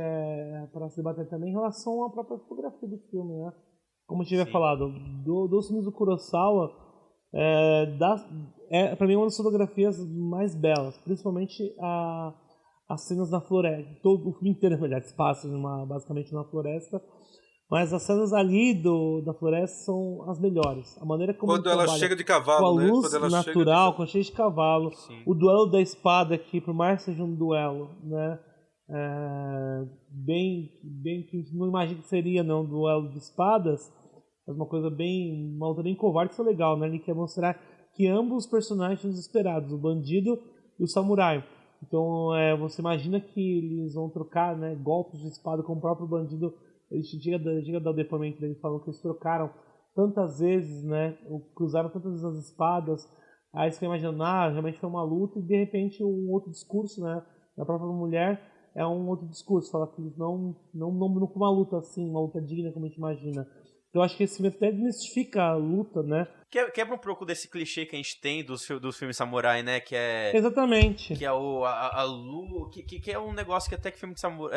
para se debater também em relação à própria fotografia do filme, né? Como eu tinha falado, dos filmes do Kurosawa, para mim é uma das fotografias mais belas, principalmente as cenas na floresta. Todo o filme inteiro, na verdade, se passa basicamente numa floresta, mas as cenas ali da floresta são as melhores. A maneira como Quando ele ela trabalha chega de com a cavalo, né? luz Quando ela natural, com a cheia de cavalo, Sim. o duelo da espada aqui, por mais que seja um duelo, né? Bem que a gente não imagina que seria, não, um duelo de espadas, mas uma luta bem covarde, isso é legal, né? Ele quer mostrar que ambos os personagens são desesperados, o bandido e o samurai. Então, você imagina que eles vão trocar, né, golpes de espada com o próprio bandido. Ele chega a dar o depoimento dele falando que eles trocaram tantas vezes, né, cruzaram tantas vezes as espadas. Aí você fica imaginando, realmente foi uma luta, e de repente um outro discurso, né, da própria mulher é um outro discurso, fala que eles não foi uma luta assim, uma luta digna como a gente imagina. Então, eu acho que esse filme até desmistifica a luta, né? Quebra um pouco desse clichê que a gente tem dos filmes samurai, né? Que é. Exatamente. Que é a Lu. Que é um negócio que até que filme de samurai.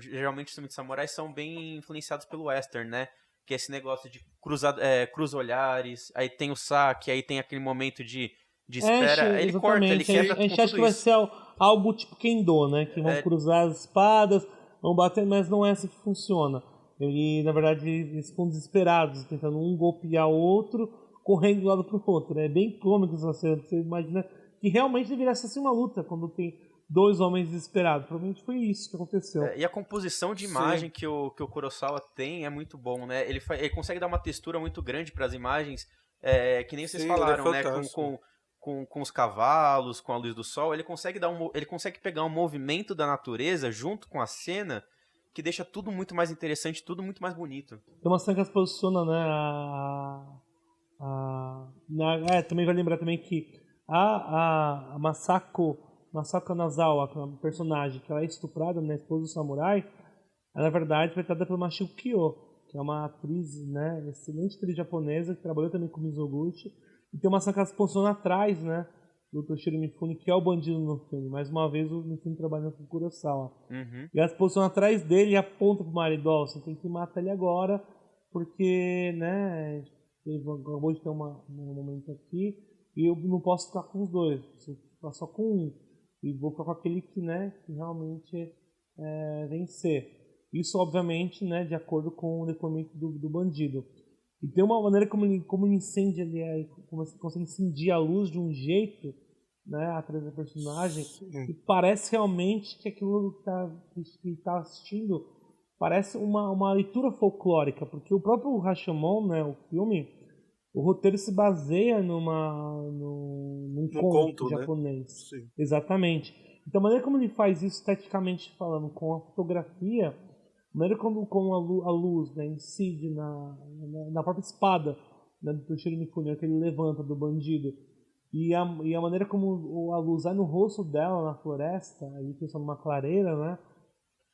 Geralmente os filmes de samurai são bem influenciados pelo western, né? Que é esse negócio de cruza olhares, aí tem o saque, aí tem aquele momento de espera. Ele corta, ele quebra a gente com acha tudo que vai isso. ser algo tipo Kendo, né? Que vão cruzar as espadas, vão bater, mas não é assim que funciona. Ele, na verdade, eles ficam desesperados, tentando um golpear o outro, correndo de um lado pro outro. É bem cômico essa cena. Você imagina que realmente deveria ser assim uma luta quando tem dois homens desesperados. Provavelmente foi isso que aconteceu. E a composição de imagem que o Kurosawa tem é muito bom, né? Ele consegue dar uma textura muito grande para as imagens, que nem vocês falaram, né? Com os cavalos, com a luz do sol. Ele consegue pegar um movimento da natureza junto com a cena que deixa tudo muito mais interessante, tudo muito mais bonito. Tem uma cena que ela se posiciona, né? Também vai lembrar também que a Masako Kanazawa, que é uma personagem que ela é estuprada, né, esposa do samurai, ela, na verdade, foi interpretada pela Machiko Kyo, que é uma atriz, né, excelente atriz japonesa, que trabalhou também com Mizoguchi. E tem uma cena que ela se posiciona atrás, né, do Toshiro Mifune, que é o bandido no filme. Mais uma vez, o Mifune trabalhando com o Kurosawa. Uhum. E ela se posiciona atrás dele e aponta pro marido: ó, você tem que matar ele agora, porque, né, acabou de ter um momento aqui, e eu não posso ficar com os dois, preciso ficar só com um. E vou ficar com aquele que, né, que realmente vencer. Isso, obviamente, né, de acordo com o depoimento do bandido. E tem uma maneira como ele incendia ali, como você consegue incendiar a luz de um jeito, né, atrás da personagem, que parece realmente que aquilo que está assistindo parece uma leitura folclórica, porque o próprio Rashomon, né, o filme, o roteiro se baseia num conto japonês. Né? Sim. Exatamente. Então, a maneira como ele faz isso esteticamente falando, com a fotografia, a maneira como a luz, né, incide na própria espada, né, do Toshiro Mifune, que ele levanta do bandido, e a maneira como a luz vai no rosto dela na floresta, ali pensando numa clareira, né?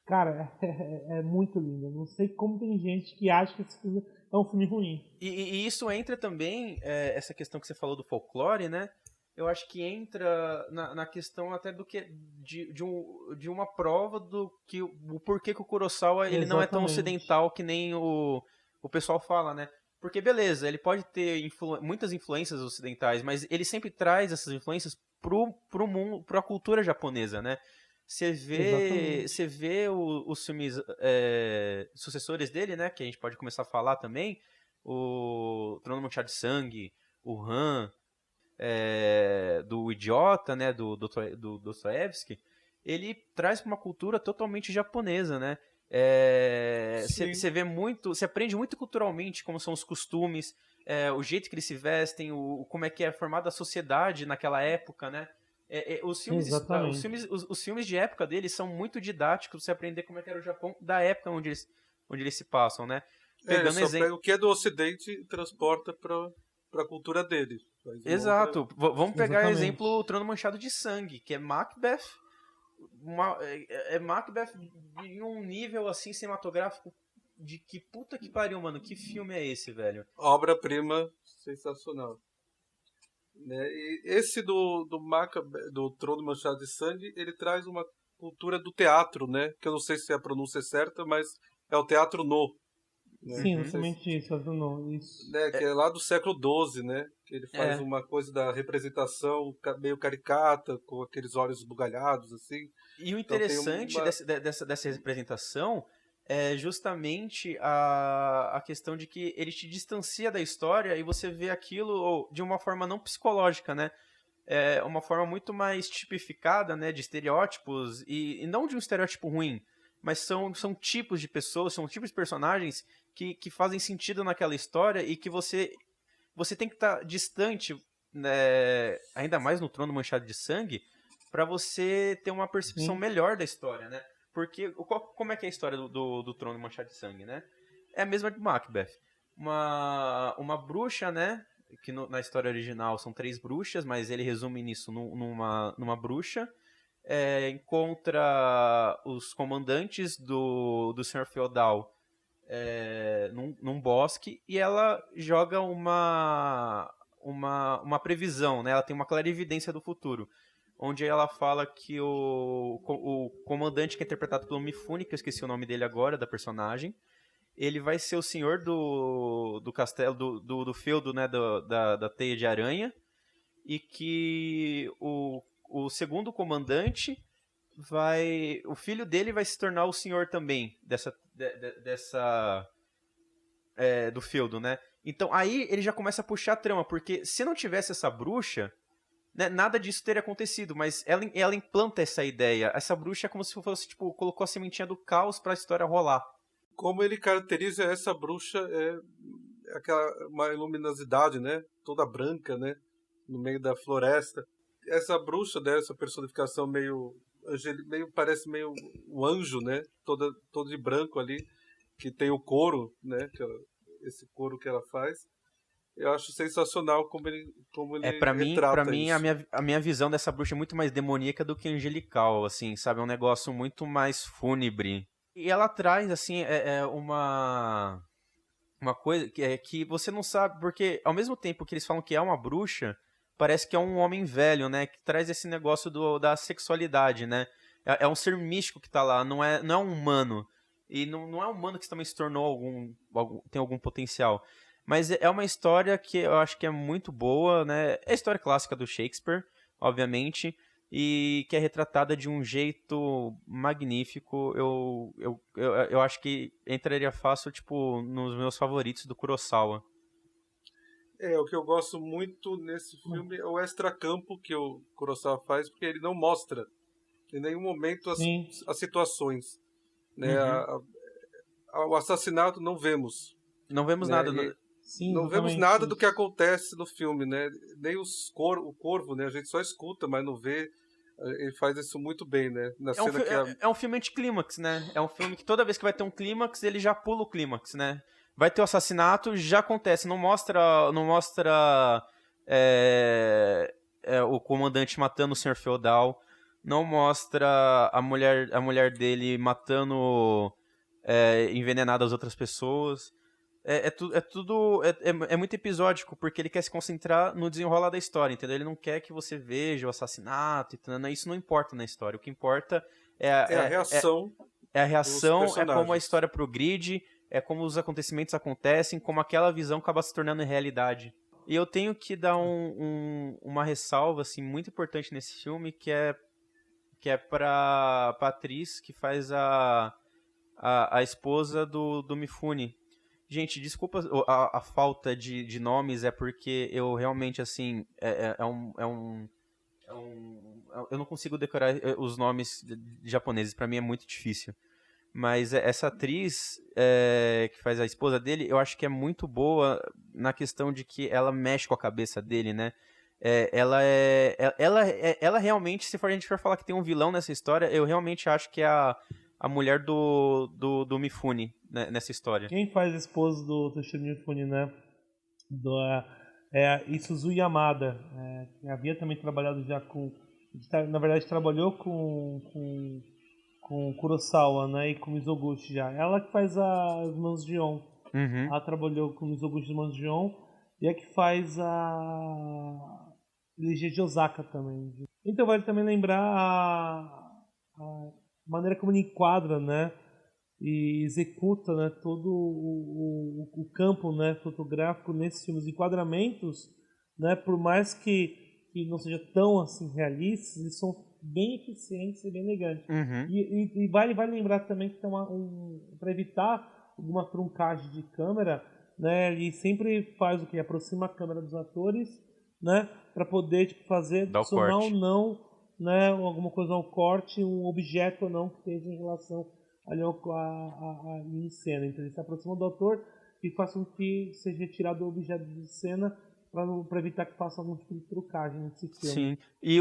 Cara, é muito lindo. Eu não sei como tem gente que acha que esse filme é um filme ruim. E isso entra também, essa questão que você falou do folclore, né? Eu acho que entra na questão até do que de uma prova do que o porquê que o Kurosawa ele não é tão ocidental que nem o pessoal fala, né? Porque beleza, ele pode ter muitas influências ocidentais, mas ele sempre traz essas influências pro mundo, pra cultura japonesa, né? Você vê os filmes sucessores dele, né? Que a gente pode começar a falar também. O Trono Manchado de Sangue, o Han, do Idiota, né, do Dostoiévski, ele traz para uma cultura totalmente japonesa, né? Você vê muito, você aprende muito culturalmente como são os costumes, o jeito que eles se vestem, como é que é formada a sociedade naquela época, né? Exatamente. Os filmes de época deles são muito didáticos, você aprender como é que era o Japão da época onde eles se passam, né? Ele Pegando só exemplo. pega o que é do Ocidente e transporta para a cultura dele. Faz uma Exato. Vamos pegar Exatamente. exemplo o Trono Manchado de Sangue, que é Macbeth. Macbeth em um nível assim cinematográfico de que puta que pariu, mano. Que filme é esse, velho? obra-prima sensacional. Né? E esse do Trono Manchado de Sangue, ele traz uma cultura do teatro, né? Que eu não sei se a pronúncia é certa, mas é o teatro no. Né? Sim, Não sei se- exatamente isso, não, isso. né? Que é lá do século XII, né? Que ele faz É. uma coisa da representação meio caricata, com aqueles olhos esbugalhados, assim. E o Então tem interessante uma... dessa representação é justamente a questão de que ele te distancia da história e você vê aquilo de uma forma não psicológica, né? É uma forma muito mais tipificada, né, de estereótipos, e não de um estereótipo ruim, mas são tipos de pessoas, são tipos de personagens que fazem sentido naquela história e que você tem que estar distante, né, ainda mais no Trono Manchado de Sangue, para você ter uma percepção Sim. melhor da história, né? Porque como é que é a história do Trono Manchado de Sangue, né? É a mesma de Macbeth. Uma bruxa, né? Que na história original são 3 bruxas, mas ele resume nisso numa bruxa. Encontra os comandantes do Senhor Feudal num bosque e ela joga uma previsão, né? Ela tem uma clarividência do futuro, onde ela fala que o comandante, que é interpretado pelo Mifune, que eu esqueci o nome dele agora, da personagem, ele vai ser o senhor do castelo, do feudo, né, da teia de aranha, e que o segundo comandante o filho dele vai se tornar o senhor também do feudo, né? Então aí ele já começa a puxar a trama, porque se não tivesse essa bruxa, né, nada disso teria acontecido, mas ela implanta essa ideia. Essa bruxa é como se fosse, tipo, colocou a sementinha do caos pra história rolar. Como ele caracteriza essa bruxa uma luminosidade, né? Toda branca, né? No meio da floresta. Essa bruxa, né? Essa personificação meio parece meio um anjo, né? Todo de branco ali, que tem o couro, né? Esse couro que ela faz. Eu acho sensacional como ele Pra retrata mim isso. a minha visão dessa bruxa é muito mais demoníaca do que angelical, assim, sabe? É um negócio muito mais fúnebre. E ela traz, assim, uma coisa que você não sabe, porque ao mesmo tempo que eles falam que é uma bruxa, parece que é um homem velho, né? Que traz esse negócio da sexualidade, né? É um ser místico que tá lá, não é um humano. E não é um humano que também se tornou tem algum potencial. Mas é uma história que eu acho que é muito boa, né? É a história clássica do Shakespeare, obviamente, e que é retratada de um jeito magnífico. Eu acho que entraria fácil, tipo, nos meus favoritos do Kurosawa. O que eu gosto muito nesse filme é o extracampo que o Kurosawa faz, porque ele não mostra em nenhum momento Sim. as situações. Né? Uhum. O assassinato não vemos. Não vemos Né? nada. Sim, Não vemos exatamente nada do que isso. acontece no filme, né? Nem o corvo, né? A gente só escuta, mas não vê. Ele faz isso muito bem, né? Na cena que É um filme anticlímax, né? É um filme que toda vez que vai ter um clímax, ele já pula o clímax, né? Vai ter o assassinato, já acontece. Não mostra o comandante matando o senhor feudal. Não mostra a mulher dele matando envenenado as outras pessoas. É muito episódico, porque ele quer se concentrar no desenrolar da história, entendeu? Ele não quer que você veja o assassinato, isso não importa na história. O que importa é a reação é a dos reação, é como a personagens. história progride, é como os acontecimentos acontecem, como aquela visão acaba se tornando realidade. E eu tenho que dar uma ressalva assim, muito importante nesse filme, que é pra atriz que faz a esposa do Mifune. Gente, desculpa a falta de nomes, é porque eu realmente, assim, eu não consigo decorar os nomes japoneses, pra mim é muito difícil. Mas essa atriz que faz a esposa dele, eu acho que é muito boa na questão de que ela mexe com a cabeça dele, né? Ela realmente, se a gente for falar que tem um vilão nessa história, eu realmente acho que é a mulher do Mifune, né, nessa história. Quem faz a esposa do Toshiro Mifune, né? É a Isuzu Yamada. Que havia também trabalhado já com... Na verdade, trabalhou com Kurosawa, né? E com Mizoguchi já. Ela que faz as Irmãs Gion. Uhum. Ela trabalhou com Mizoguchi e Irmãs Gion. E é que faz a Ligia de Osaka também. Então vale também lembrar a maneira como ele enquadra, né? E executa, né, todo o campo, né, fotográfico nesses filmes. Enquadramentos, né, por mais que não seja tão assim realistas, eles são bem eficientes e bem elegantes. Uhum. E vale lembrar também que tem para evitar alguma truncagem de câmera, né, ele sempre faz o que? Aproxima a câmera dos atores, né, para poder tipo, fazer adicionar ou não, né, alguma coisa ao corte, um objeto ou não que esteja em relação ali em cena. Então ele se aproxima do ator e faz com que seja retirado o objeto de cena para evitar que faça algum tipo de trucagem nesse filme. Sim, e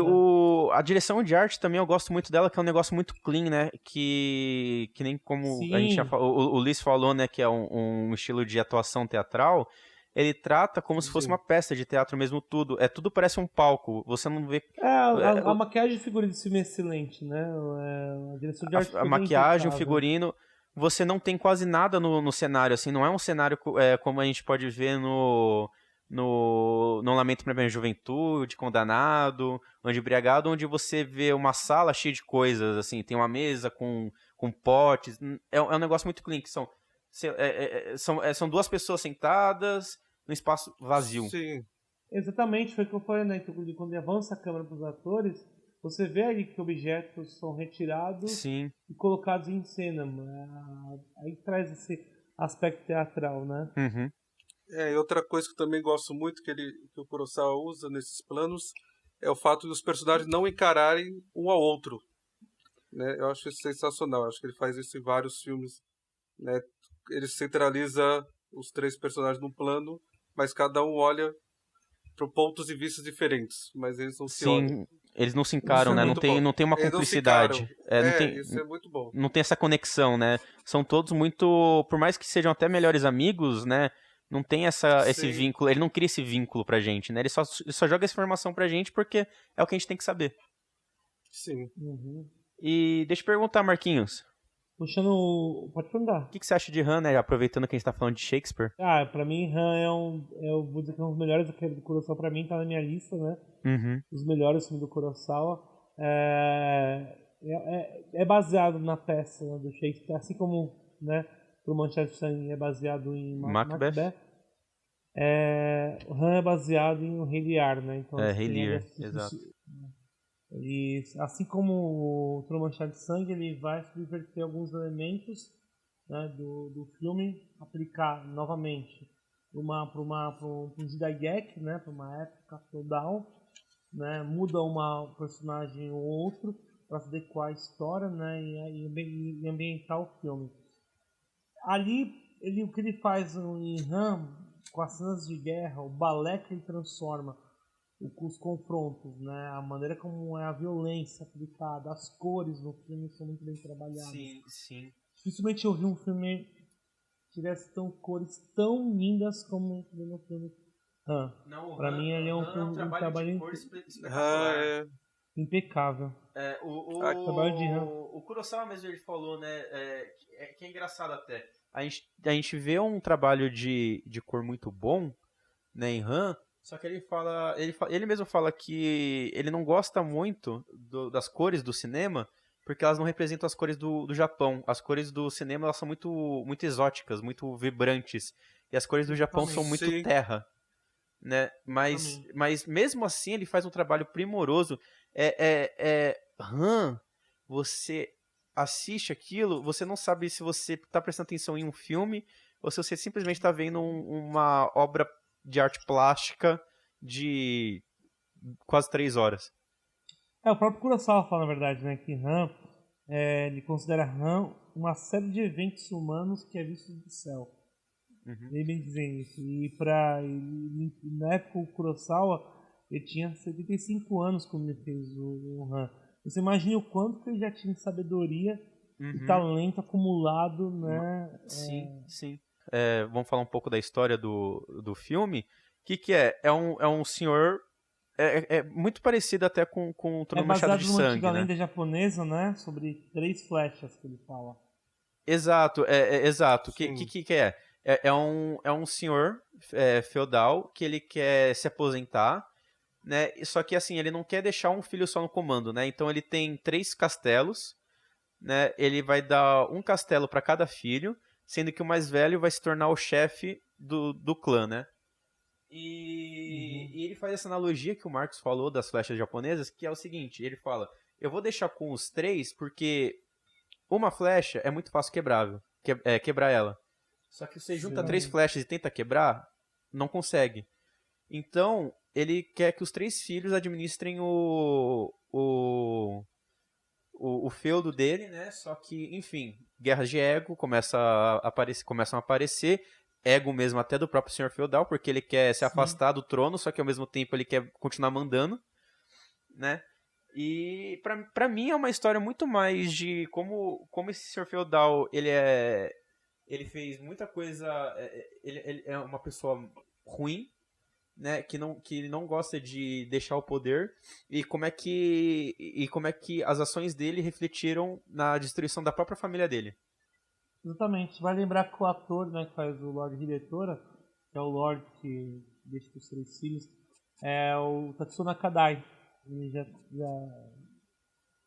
a direção de arte também eu gosto muito dela, que é um negócio muito clean, né, que nem como Sim. a gente já falou, o Liz falou, né, que é um estilo de atuação teatral. Ele trata como se fosse uma peça de teatro mesmo, tudo parece um palco, você não vê... A maquiagem de figurino desse filme é excelente, né, a direção de arte a maquiagem, o figurino, você não tem quase nada no cenário, assim, não é um cenário como a gente pode ver no Lamento para Minha Juventude, Condenado, Embriagado, onde você vê uma sala cheia de coisas, assim, tem uma mesa com potes, é um negócio muito clean, que são duas pessoas sentadas num espaço vazio. Sim. Exatamente, foi o que eu falei, né? Quando avança a câmera para os atores, você vê ali que objetos são retirados Sim. e colocados em cena. Aí traz esse aspecto teatral, né? Uhum. E outra coisa que eu também gosto muito que o Kurosawa usa nesses planos é o fato dos personagens não encararem um ao outro. Né? Eu acho isso sensacional. Eu acho que ele faz isso em vários filmes. Né? Ele centraliza os três personagens num plano, mas cada um olha para pontos de vista diferentes, mas eles não se olham. Sim, eles não se encaram, né? Não tem uma eles cumplicidade. Isso é muito bom. Não tem essa conexão, né? São todos muito... Por mais que sejam até melhores amigos, né? Não tem esse vínculo, ele não cria esse vínculo pra gente, né? Ele só joga essa informação pra gente porque é o que a gente tem que saber. Sim. Uhum. E deixa eu perguntar, Marquinhos. Pode perguntar. O que você acha de Han, né? Aproveitando que a gente tá falando de Shakespeare. Pra mim, Han eu vou dizer que é um dos melhores do Kurosawa. Pra mim, tá na minha lista, né? Uhum. Os melhores filmes do Kurosawa. É baseado na peça, né, do Shakespeare, assim como, né, o Manchete de Sangue é baseado em Macbeth. O Han é baseado em O Rei Lear, né? Então, Rei Lear, exato. E assim como o Truman Chá de Sangue, ele vai subverter alguns elementos, né, do filme, aplicar novamente para um Zidagek, né, para uma época feudal, né, muda um personagem ou outro para se adequar à história, né, e ambientar o filme. Ali, o que ele faz em Han, com as cenas de guerra, o balé que ele transforma, os confrontos, né? A maneira como é a violência aplicada, as cores no filme são muito bem trabalhadas. Sim, sim. Dificilmente eu vi um filme que tivesse cores tão lindas como no filme Han. Para mim ele é um trabalho de cor espetacular. Impecável. Trabalho de Han. O Kurosawa mesmo ele falou, né? Que é engraçado até. A gente vê um trabalho de cor muito bom, né, em Han. Só que ele mesmo fala que ele não gosta muito das cores do cinema, porque elas não representam as cores do Japão. As cores do cinema elas são muito, muito exóticas, muito vibrantes. E as cores do Japão são muito terra. Né? Mas mesmo assim ele faz um trabalho primoroso. Han, você assiste aquilo, você não sabe se você tá prestando atenção em um filme ou se você simplesmente tá vendo uma obra de arte plástica de quase 3 horas. O próprio Kurosawa fala, na verdade, né, que Han, ele considera Han uma série de eventos humanos que é visto do céu. Ele bem dizendo isso. Na época, o Kurosawa, ele tinha 75 anos quando ele fez o Han. Você imagina o quanto que ele já tinha de sabedoria e talento acumulado, né? Sim. Vamos falar um pouco da história do filme. O que é? É um senhor... É muito parecido até com o Trono Machado de Sangue, né? É baseado numa antiga lenda japonesa, né? Sobre 3 flechas que ele fala. Exato, exato. O que é? É um senhor feudal que ele quer se aposentar, né? Só que assim, ele não quer deixar um filho só no comando, né? Então ele tem 3 castelos, né? Ele vai dar um castelo para cada filho, sendo que o mais velho vai se tornar o chefe do clã, né? E ele faz essa analogia que o Marcos falou das flechas japonesas, que é o seguinte, ele fala, eu vou deixar com os 3 porque uma flecha é muito fácil quebrar ela. Só que você junta 3 flechas e tenta quebrar, não consegue. Então, ele quer que os 3 filhos administrem o feudo dele, né? Só que, enfim, guerras de ego começam a aparecer, ego mesmo até do próprio senhor feudal, porque ele quer se afastar do trono, só que ao mesmo tempo ele quer continuar mandando, né? E pra mim é uma história muito mais de como esse senhor feudal, ele fez muita coisa, ele é uma pessoa ruim, né, que não gosta de deixar o poder, e como é que as ações dele refletiram na destruição da própria família dele. Exatamente. Vai lembrar que o ator, né, que faz o Lord Hidetora, que é o Lord que deixa os 3 filhos, é o Tatsuo Nakadai. Ele já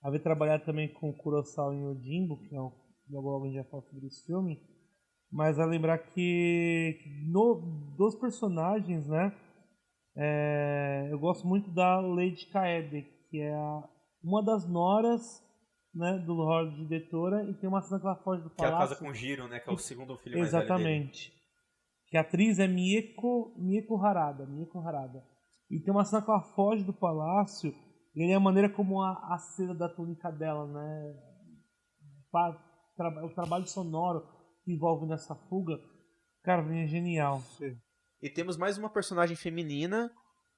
havia trabalhado também com o Kurosawa em Yojimbo, que logo a gente já fala sobre esse filme. Mas vai lembrar que dos personagens, né, eu gosto muito da Lady Kaede, que é uma das noras, né, do Lord Hidetora, e tem uma cena que ela foge do palácio. Que ela casa com o Jiro, né, que é o segundo filho mais velho dele. Exatamente. Que a atriz é Mieko Harada. E tem uma cena que ela foge do palácio, e é a maneira como a cena da túnica dela, né, o trabalho sonoro que envolve nessa fuga, cara, é genial. Sim. E temos mais uma personagem feminina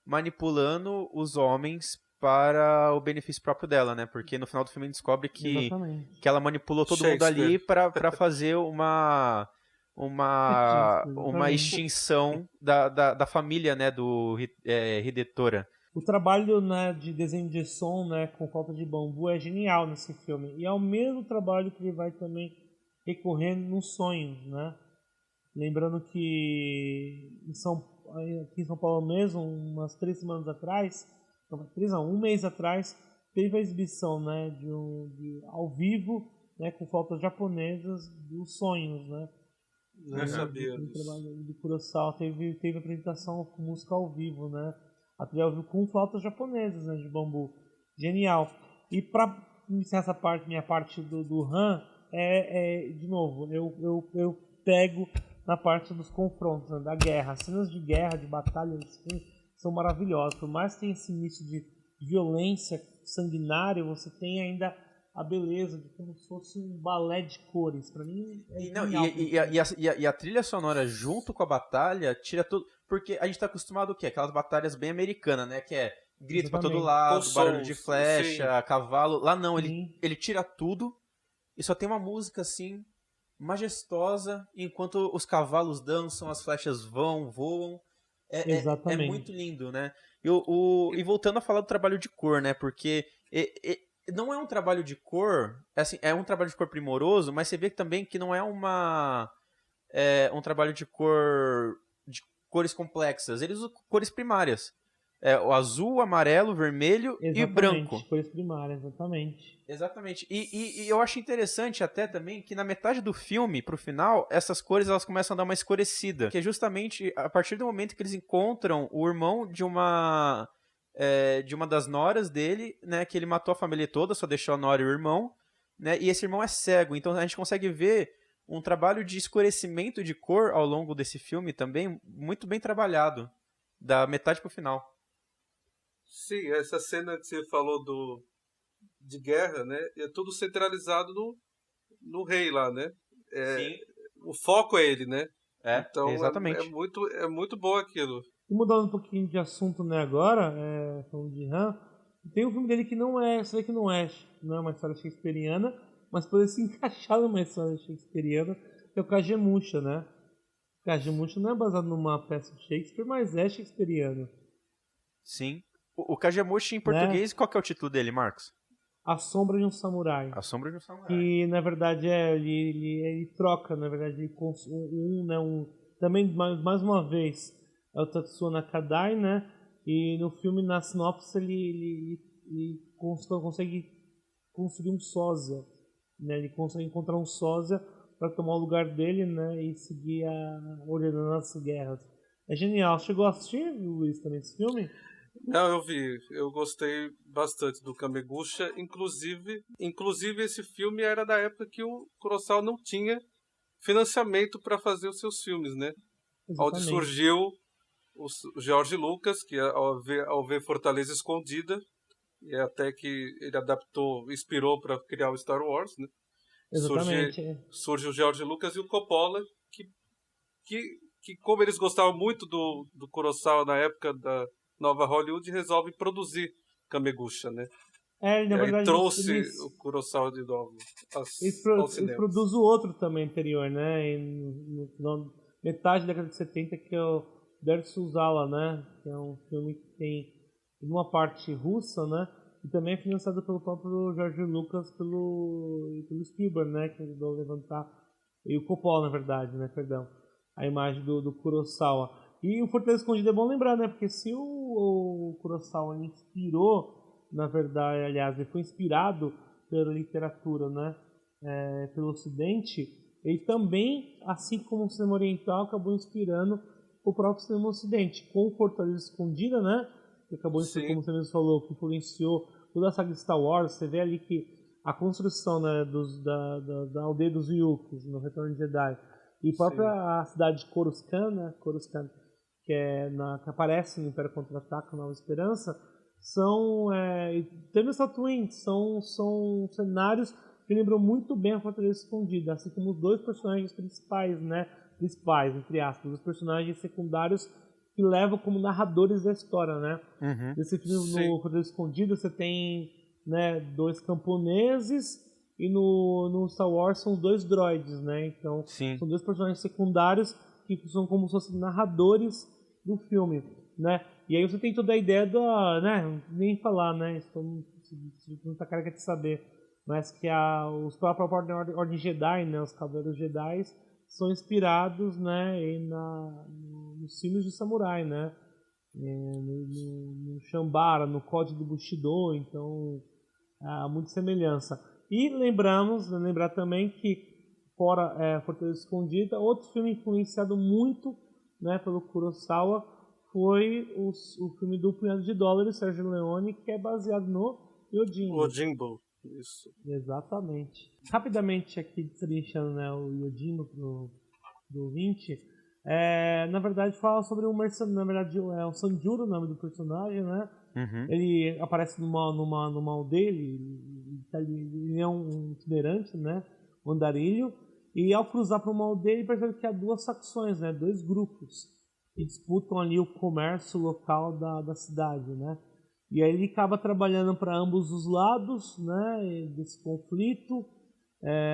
manipulando os homens para o benefício próprio dela, né? Porque no final do filme a gente descobre que ela manipulou todo mundo ali para fazer uma extinção da família, né, do Hidetora. O trabalho, né, de desenho de som, né, com falta de bambu é genial nesse filme. E é o mesmo trabalho que ele vai também recorrendo nos sonhos, né? Lembrando que aqui em São Paulo mesmo, umas 3 semanas atrás, um mês atrás, teve a exibição, né, de ao vivo, né, com flautas japonesas dos sonhos, né? Não sabia disso. Trabalho de Kurosawa teve apresentação com música ao vivo, né? A trilha ao vivo com flautas japonesas, né, de bambu. Genial. E para iniciar minha parte do Han, de novo, eu pego na parte dos confrontos, né, da guerra. As cenas de guerra, de batalha são maravilhosas. Por mais que tenha esse início de violência sanguinária, você tem ainda a beleza de como se fosse um balé de cores. Pra mim e a trilha sonora junto com a batalha tira tudo. Porque a gente tá acostumado o quê? Aquelas batalhas bem americanas, né? Que é grito pra todo lado, barulho de flecha, cavalo. Lá não, ele tira tudo e só tem uma música assim, majestosa, enquanto os cavalos dançam, as flechas voam. É muito lindo, né? E voltando a falar do trabalho de cor, né? Porque não é um trabalho de cor, assim, é um trabalho de cor primoroso, mas você vê também que não é um trabalho de cores complexas. Eles usam cores primárias. O azul, o amarelo, o vermelho e o branco. Cores primárias, exatamente. Exatamente. E eu acho interessante até também que na metade do filme, pro final, essas cores elas começam a dar uma escurecida. Que é justamente a partir do momento que eles encontram o irmão de uma das noras dele, né? Que ele matou a família toda, só deixou a nora e o irmão. né? E esse irmão é cego, então a gente consegue ver um trabalho de escurecimento de cor ao longo desse filme também muito bem trabalhado, da metade pro final. Sim, essa cena que você falou de guerra, né? É tudo centralizado no rei lá, né? Sim. O foco é ele, né? Então exatamente. é muito bom aquilo. E mudando um pouquinho de assunto, né, agora, falando de Han, tem um filme dele que não é uma história shakespeariana, mas poderia se encaixar numa história shakespeariana, que é o Kagemusha, né? O Kagemusha não é baseado numa peça de Shakespeare, mas é shakespeariano. Sim. O Kagemusha em português, qual que é o título dele, Marcos? A Sombra de um Samurai. A Sombra de um Samurai. Que, na verdade, ele troca, na verdade, também, mais uma vez, é o Tatsuo Nakadai, né? E no filme, na sinopse, ele consegue construir um sósia, né? Ele consegue encontrar um sósia para tomar o lugar dele, né? E seguir ordenando as guerras. É genial. Chegou a assistir, Luiz, também esse filme? Não, eu vi. Eu gostei bastante do Kamegucha. Inclusive esse filme era da época que o Kurosawa não tinha financiamento para fazer os seus filmes, né? Onde surgiu o George Lucas, que ao ver Fortaleza Escondida, e até que ele inspirou para criar o Star Wars, né? Exatamente. Surge o George Lucas e o Coppola, que como eles gostavam muito do Kurosawa na época da Nova Hollywood, resolve produzir Kamegucha, né? Na verdade, trouxe o Kurosawa de novo aos cinemas. Eles produzem o outro também anterior, né? Metade da década de 70, que é o Dersu-Uzala, né? Que é um filme que tem uma parte russa, né? E também é financiado pelo próprio George Lucas e pelo Spielberg, né? Que ajudou a levantar, e o Coppola, na verdade, né? Perdão, a imagem do Kurosawa. E o Fortaleza Escondida é bom lembrar, né? Porque se o Kurosawa inspirou, na verdade, aliás, ele foi inspirado pela literatura, né? Pelo Ocidente, ele também, assim como o cinema oriental, acabou inspirando o próprio cinema Ocidente, com o Fortaleza Escondida, né? Que acabou, como você mesmo falou, que influenciou toda a saga de Star Wars. Você vê ali que a construção, né, da aldeia dos Yukos no Retorno de Jedi, e a própria cidade de Coruscant, né? Coruscant, que aparece no Império Contra-Ataca, Nova Esperança, são também os Tatooine, são cenários que lembram muito bem a Fortaleza Escondida, assim como os dois personagens principais, né? Principais, entre aspas, os personagens secundários que levam como narradores da história, né? Uhum. Nesse filme, no Fortaleza Escondida, você tem, né, dois camponeses, e no Star Wars são dois droids, né? Então, são dois personagens secundários que são como se fossem narradores do filme, né? E aí você tem toda a ideia né? Nem falar, né? Isso não tá careca de saber, mas que os próprios Ordem Jedi, né? Os Cavaleiros Jedi são inspirados, né? Nos filmes de samurai, né? No Shambara, no Código do Bushido, então há muita semelhança. E lembrar também que fora Fortaleza Escondida, outro filme influenciado muito, né, pelo Kurosawa foi o filme do Punhado de Dólares, Sérgio Leone, que é baseado no Yojimbo. Yojimbo, isso. Exatamente. Rapidamente aqui destrinchando, né, o Yojimbo do 20, na verdade fala sobre um mercenário, na verdade é o Sanjuro, o nome do personagem, né? Uhum. Ele aparece numa aldeia, ele é um itinerante, né? Um andarilho, e ao cruzar para uma aldeia ele percebe que há duas facções, né? Dois grupos que disputam ali o comércio local da cidade, né? E aí ele acaba trabalhando para ambos os lados, né? Desse conflito,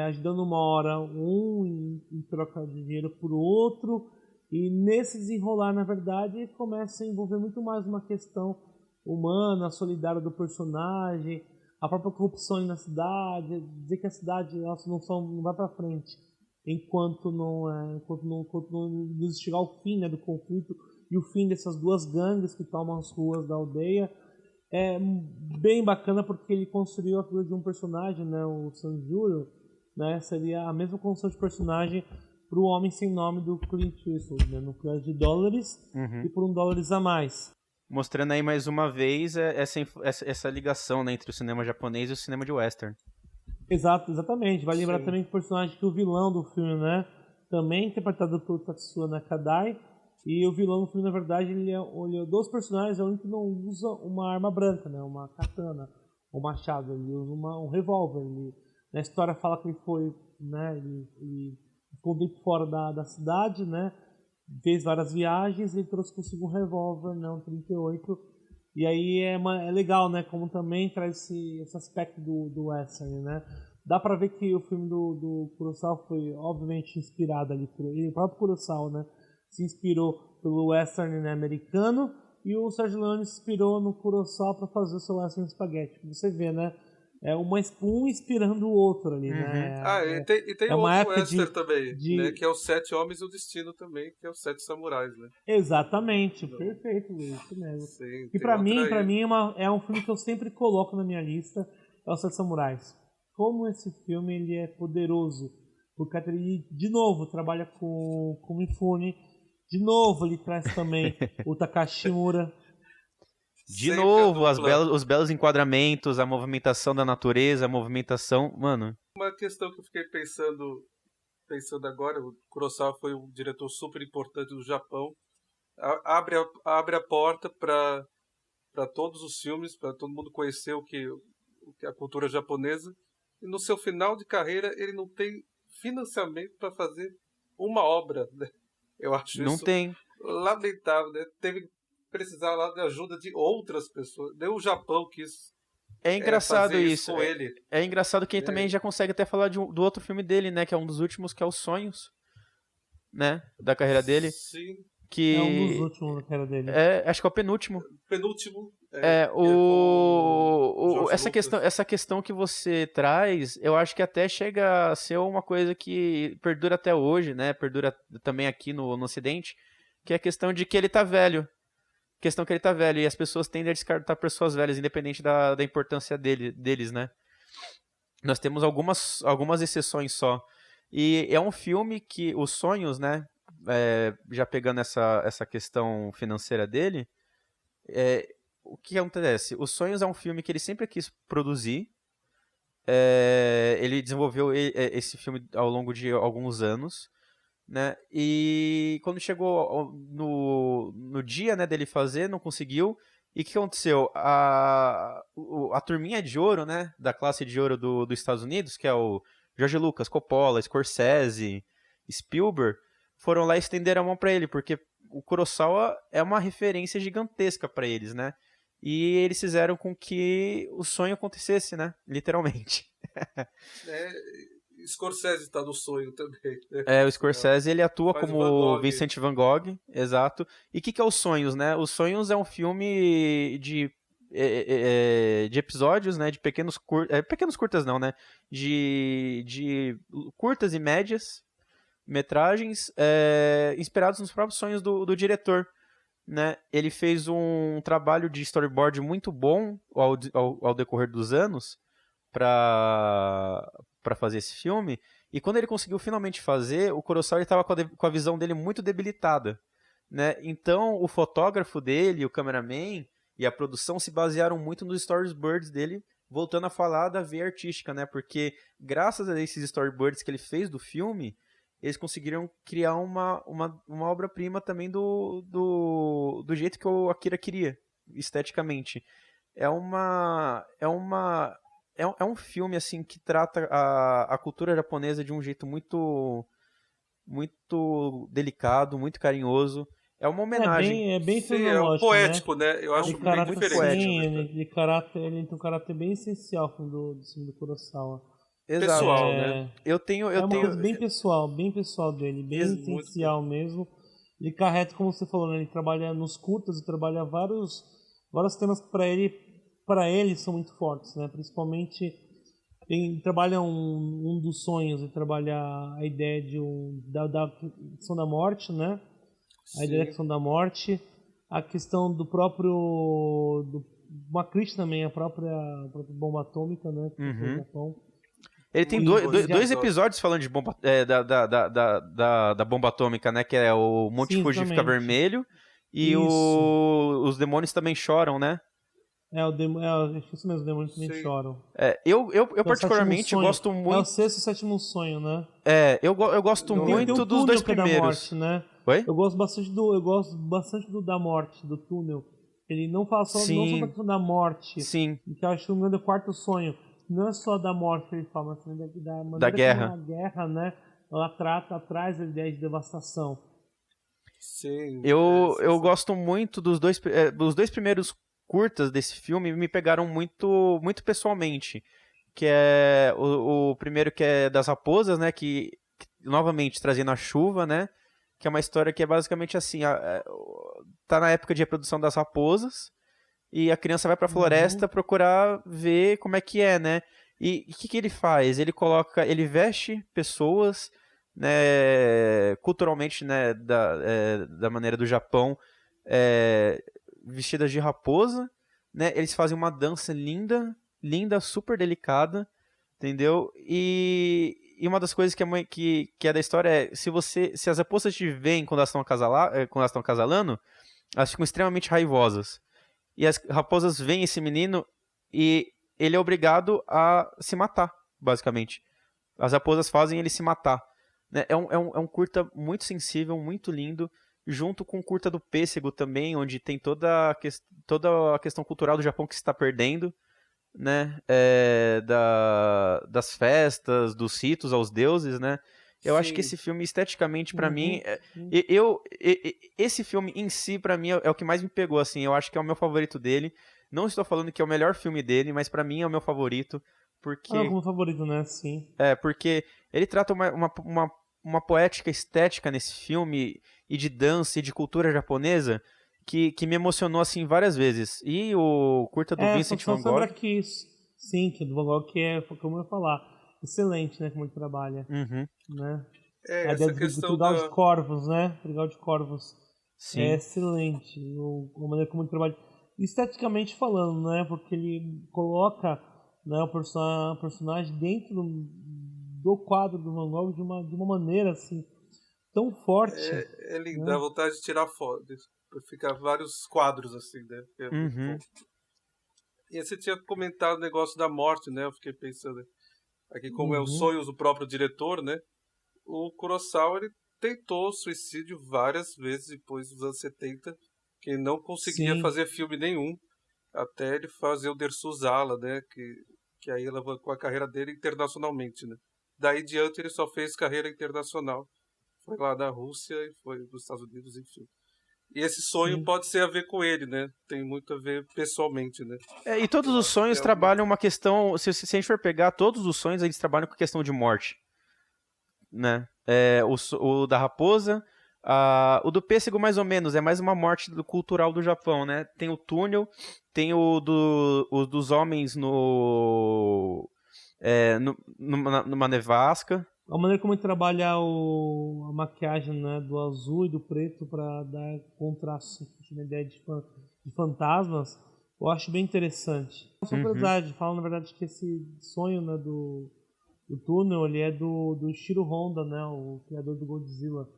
ajudando uma hora em troca de dinheiro por outro, e nesse desenrolar, na verdade, começa a envolver muito mais uma questão humana, solidária do personagem, a própria corrupção na cidade, dizer que a cidade não vai para frente enquanto não chegar ao fim, né, do conflito e o fim dessas duas gangues que tomam as ruas da aldeia. É bem bacana porque ele construiu a figura de um personagem, né, o Sanjuro, né, seria a mesma construção de personagem para o Homem Sem Nome do Clint Eastwood, né, no Punhado de Dólares, e por $1 a mais. Mostrando aí mais uma vez essa ligação, né, entre o cinema japonês e o cinema de western. Exatamente. Vai lembrar Sim. também que o personagem que o vilão do filme, né? Também interpretado por Tatsuya Nakadai. E o vilão do filme, na verdade, ele é dos personagens, é o único que não usa uma arma branca, né? Uma katana, um machado. Ele usa um revólver. Na história fala que ele foi, né? Ele ficou bem fora da cidade, né? Fez várias viagens e trouxe consigo um revólver, né? Um 38. E aí é legal, né? Como também traz esse aspecto do western, né? Dá pra ver que o filme do Kurosawa foi, obviamente, inspirado ali por ele. O próprio Kurosawa, né? Se inspirou pelo western, né, americano. E o Sergio Leone se inspirou no Kurosawa para fazer o seu western spaghetti. Você vê, né? É um inspirando o outro ali, né? E tem É uma outro época western também, né? de... Que é os Sete Homens e o Destino também, que é os Sete Samurais, né? Exatamente, perfeito, Luiz, isso mesmo. Sim, E tem outra pra aí. mim é um filme que eu sempre coloco na minha lista, é Os Sete Samurais. Como esse filme ele é poderoso, porque ele, de novo, trabalha com Mifune, de novo ele traz também o Takashi Shimura. De Sempre a novo, dupla. os belos enquadramentos, a movimentação da natureza, a movimentação. Mano, Uma questão que eu fiquei pensando agora, o Kurosawa foi um diretor super importante do Japão. Abre a porta para todos os filmes, para todo mundo conhecer o que a cultura japonesa. E no seu final de carreira, ele não tem financiamento para fazer uma obra, né? Eu acho não isso tem. lamentável, né? Teve que precisar lá da ajuda de outras pessoas. Nem o Japão quis É engraçado fazer isso isso. com ele. É engraçado que ele Né? também já consegue até falar do outro filme dele, né? Que é um dos últimos, que é Os Sonhos, né? Da carreira dele. Sim, É um dos Que últimos da carreira dele. acho que é o penúltimo. penúltimo. É, Que é com o George essa questão que você traz, eu acho que até chega a ser uma coisa que perdura até hoje, né? Perdura também aqui no Ocidente, que é a questão de que ele tá velho. Questão que ele tá velho, e as pessoas tendem a descartar pessoas velhas, independente da importância deles, né? Nós temos algumas exceções só. E é um filme que os sonhos, né? Já pegando essa questão financeira dele, o que acontece? Os Sonhos é um filme que ele sempre quis produzir. Ele desenvolveu esse filme ao longo de alguns anos, né? E quando chegou no dia, né, dele fazer, não conseguiu. E o que aconteceu? A turminha de ouro, né, da classe de ouro dos Estados Unidos, que é o George Lucas, Coppola, Scorsese, Spielberg, foram lá e estenderam a mão para ele, porque o Kurosawa é uma referência gigantesca para eles, né? E eles fizeram com que o sonho acontecesse, né? Literalmente. Scorsese está no sonho também. O Scorsese, ele atua Faz o como Van Gogh. Vincent Van Gogh, exato. E o que é Os Sonhos, né? Os Sonhos é um filme de episódios, né? De pequenos curtas não, né? De curtas e médias metragens inspirados nos próprios sonhos do diretor, né? Ele fez um trabalho de storyboard muito bom ao decorrer dos anos para fazer esse filme. E quando ele conseguiu finalmente fazer, o Kurosawa estava com a visão dele muito debilitada, né? Então o fotógrafo dele, o cameraman e a produção se basearam muito nos storyboards dele, voltando a falar da veia artística, né? Porque graças a esses storyboards que ele fez do filme, eles conseguiram criar uma obra-prima também do jeito que o Akira queria, esteticamente. É um filme assim que trata a cultura japonesa de um jeito muito muito delicado, muito carinhoso. É uma homenagem. É bem Sim, é um tecnológico, né? poético, né? Eu acho De bem caráter, diferente. sim, né? ele tem um caráter bem essencial do filme do Kurosawa. Exato. Pessoal, né? Eu tenho Uma coisa bem pessoal dele, bem Muito essencial mesmo. Ele carrega, como você falou, né? Ele trabalha nos curtas e trabalha vários temas que para ele são muito fortes, né? Principalmente ele trabalha um dos sonhos, ele trabalha a ideia da questão da morte, né? A ideia da questão da morte, a questão do próprio uma crítica também, a própria bomba atômica, né? Que foi no Japão. Ele tem dois episódios falando de bomba, da bomba atômica, né? Que é o Monte Sim, Fuji fica exatamente. vermelho e Isso. os demônios também choram, né? Acho que isso mesmo, demônios também Sim. choram. Eu É o particularmente sétimo sonho. gosto É o muito. sexto e sétimo sonho, né? Eu gosto Não Tem muito o dos túnel dois que é da primeiros. morte, né? Oi? Eu gosto bastante do da morte, do túnel. Ele não fala não só da Sim, questão da morte, sim, que eu acho que o quarto sonho não é só da morte que ele fala, mas também da da maneira como guerra. a guerra, né? Ela traz a ideia de devastação. Sim. Eu gosto muito dos dois primeiros curtas desse filme, me pegaram muito, muito pessoalmente. Que é o primeiro que é das raposas, né? Que novamente trazendo a chuva, né? Que é uma história que é basicamente assim: tá na época de reprodução das raposas e a criança vai pra Uhum. floresta procurar ver como é que é, né? E o que ele faz? Ele veste pessoas, né, culturalmente, né, da maneira do Japão, é, vestidas de raposa, né? Eles fazem uma dança linda, linda, super delicada, entendeu? E uma das coisas que é da história é se as raposas te veem quando quando elas estão acasalando, elas ficam extremamente raivosas. E as raposas veem esse menino e ele é obrigado a se matar, basicamente. As raposas fazem ele se matar. Né? É um curta muito sensível, muito lindo, junto com o curta do Pêssego também, onde tem toda a questão cultural do Japão que se está perdendo, né? Das festas, dos ritos aos deuses, né? Eu acho que Sim. esse filme, esteticamente, pra mim, Uhum. esse filme em si, pra mim, é o que mais me pegou, assim. Eu acho que é o meu favorito dele. Não estou falando que é o melhor filme dele, mas pra mim é o meu favorito, Ah, não, porque como favorito, né? Sim. porque ele trata uma poética estética nesse filme e de dança e de cultura japonesa que me emocionou assim várias vezes. E o curta do Vincent Só Van lembrar Gogh. que sim, que do Van Gogh que é, como eu ia falar, excelente, né? Como ele trabalha, Uhum, né? A ideia Essa do questão trigal de da. corvos, né? Trigal de corvos é sim. excelente. A maneira como ele trabalha. Esteticamente falando, né? Porque ele coloca, né, o personagem dentro do quadro do Van Gogh de uma maneira assim tão forte, É lindo, dá né? vontade de tirar foto. Ficar vários quadros assim, né? É muito bom. Uhum, E você tinha comentado o negócio da morte, né? Eu fiquei pensando aqui como é os Uhum. sonhos do próprio diretor, né? O Kurosawa ele tentou suicídio várias vezes depois dos anos 70, que ele não conseguia Sim. fazer filme nenhum, até ele fazer o Dersu-Uzala, né? Que aí alavancou a carreira dele internacionalmente, né? Daí em diante ele só fez carreira internacional. Foi lá na Rússia e foi nos Estados Unidos, enfim. E esse sonho Sim. pode ser a ver com ele, né? Tem muito a ver pessoalmente, né? e todos Eu os acho que sonhos realmente. trabalham uma questão. Se a gente for pegar, todos os sonhos eles trabalham com questão de morte, né? O da raposa, o do pêssego mais ou menos, é mais uma morte cultural do Japão, né? Tem o túnel, tem o dos homens numa nevasca. A maneira como ele trabalha a maquiagem, né, do azul e do preto para dar contraste, uma ideia de fantasmas, eu acho bem interessante. Só Uhum. curiosidade, falam na verdade que esse sonho, né, do túnel, ele é do Shiro Honda, né, o criador do Godzilla.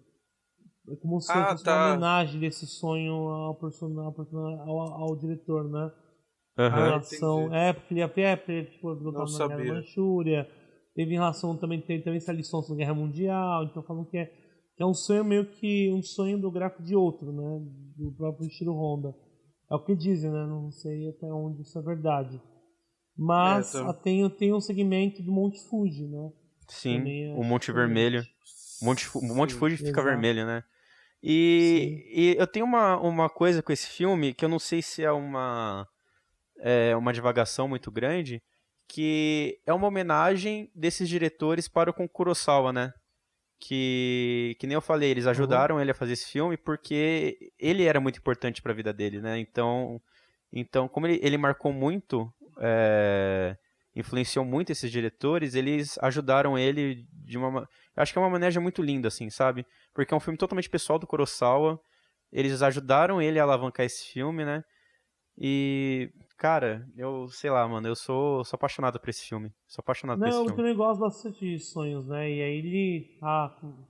É como se Ah, fosse uma tá. homenagem desse sonho ao diretor, né? A Aham. Ah, relação. entendi. Porque ele tipo, Não lutava na Guerra da sabia. Manchúria. Teve em relação também, tem também essa lição na Guerra Mundial. Então falam que é um sonho meio que um sonho biográfico de outro, né? Do próprio Ishiro Honda. É o que dizem, né? Não sei até onde isso é verdade. É, Mas tem um segmento do Monte Fuji, né? Sim, Também o é Monte Vermelho. excelente. O Monte sim. Fuji fica Exato. vermelho, né? Sim. E eu tenho uma coisa com esse filme que eu não sei se é uma divagação muito grande, que é uma homenagem desses diretores para o Kurosawa, né? Que nem eu falei, eles Uhum. ajudaram ele a fazer esse filme porque ele era muito importante para a vida dele, né? Então como ele marcou muito, influenciou muito esses diretores, eles ajudaram ele eu acho que é uma maneira muito linda, assim, sabe? Porque é um filme totalmente pessoal do Kurosawa, eles ajudaram ele a alavancar esse filme, né? E, cara, eu sei lá, mano, sou apaixonado por esse filme. Sou apaixonado por esse Não, eu filme. também gosto bastante de sonhos, né? E aí ele,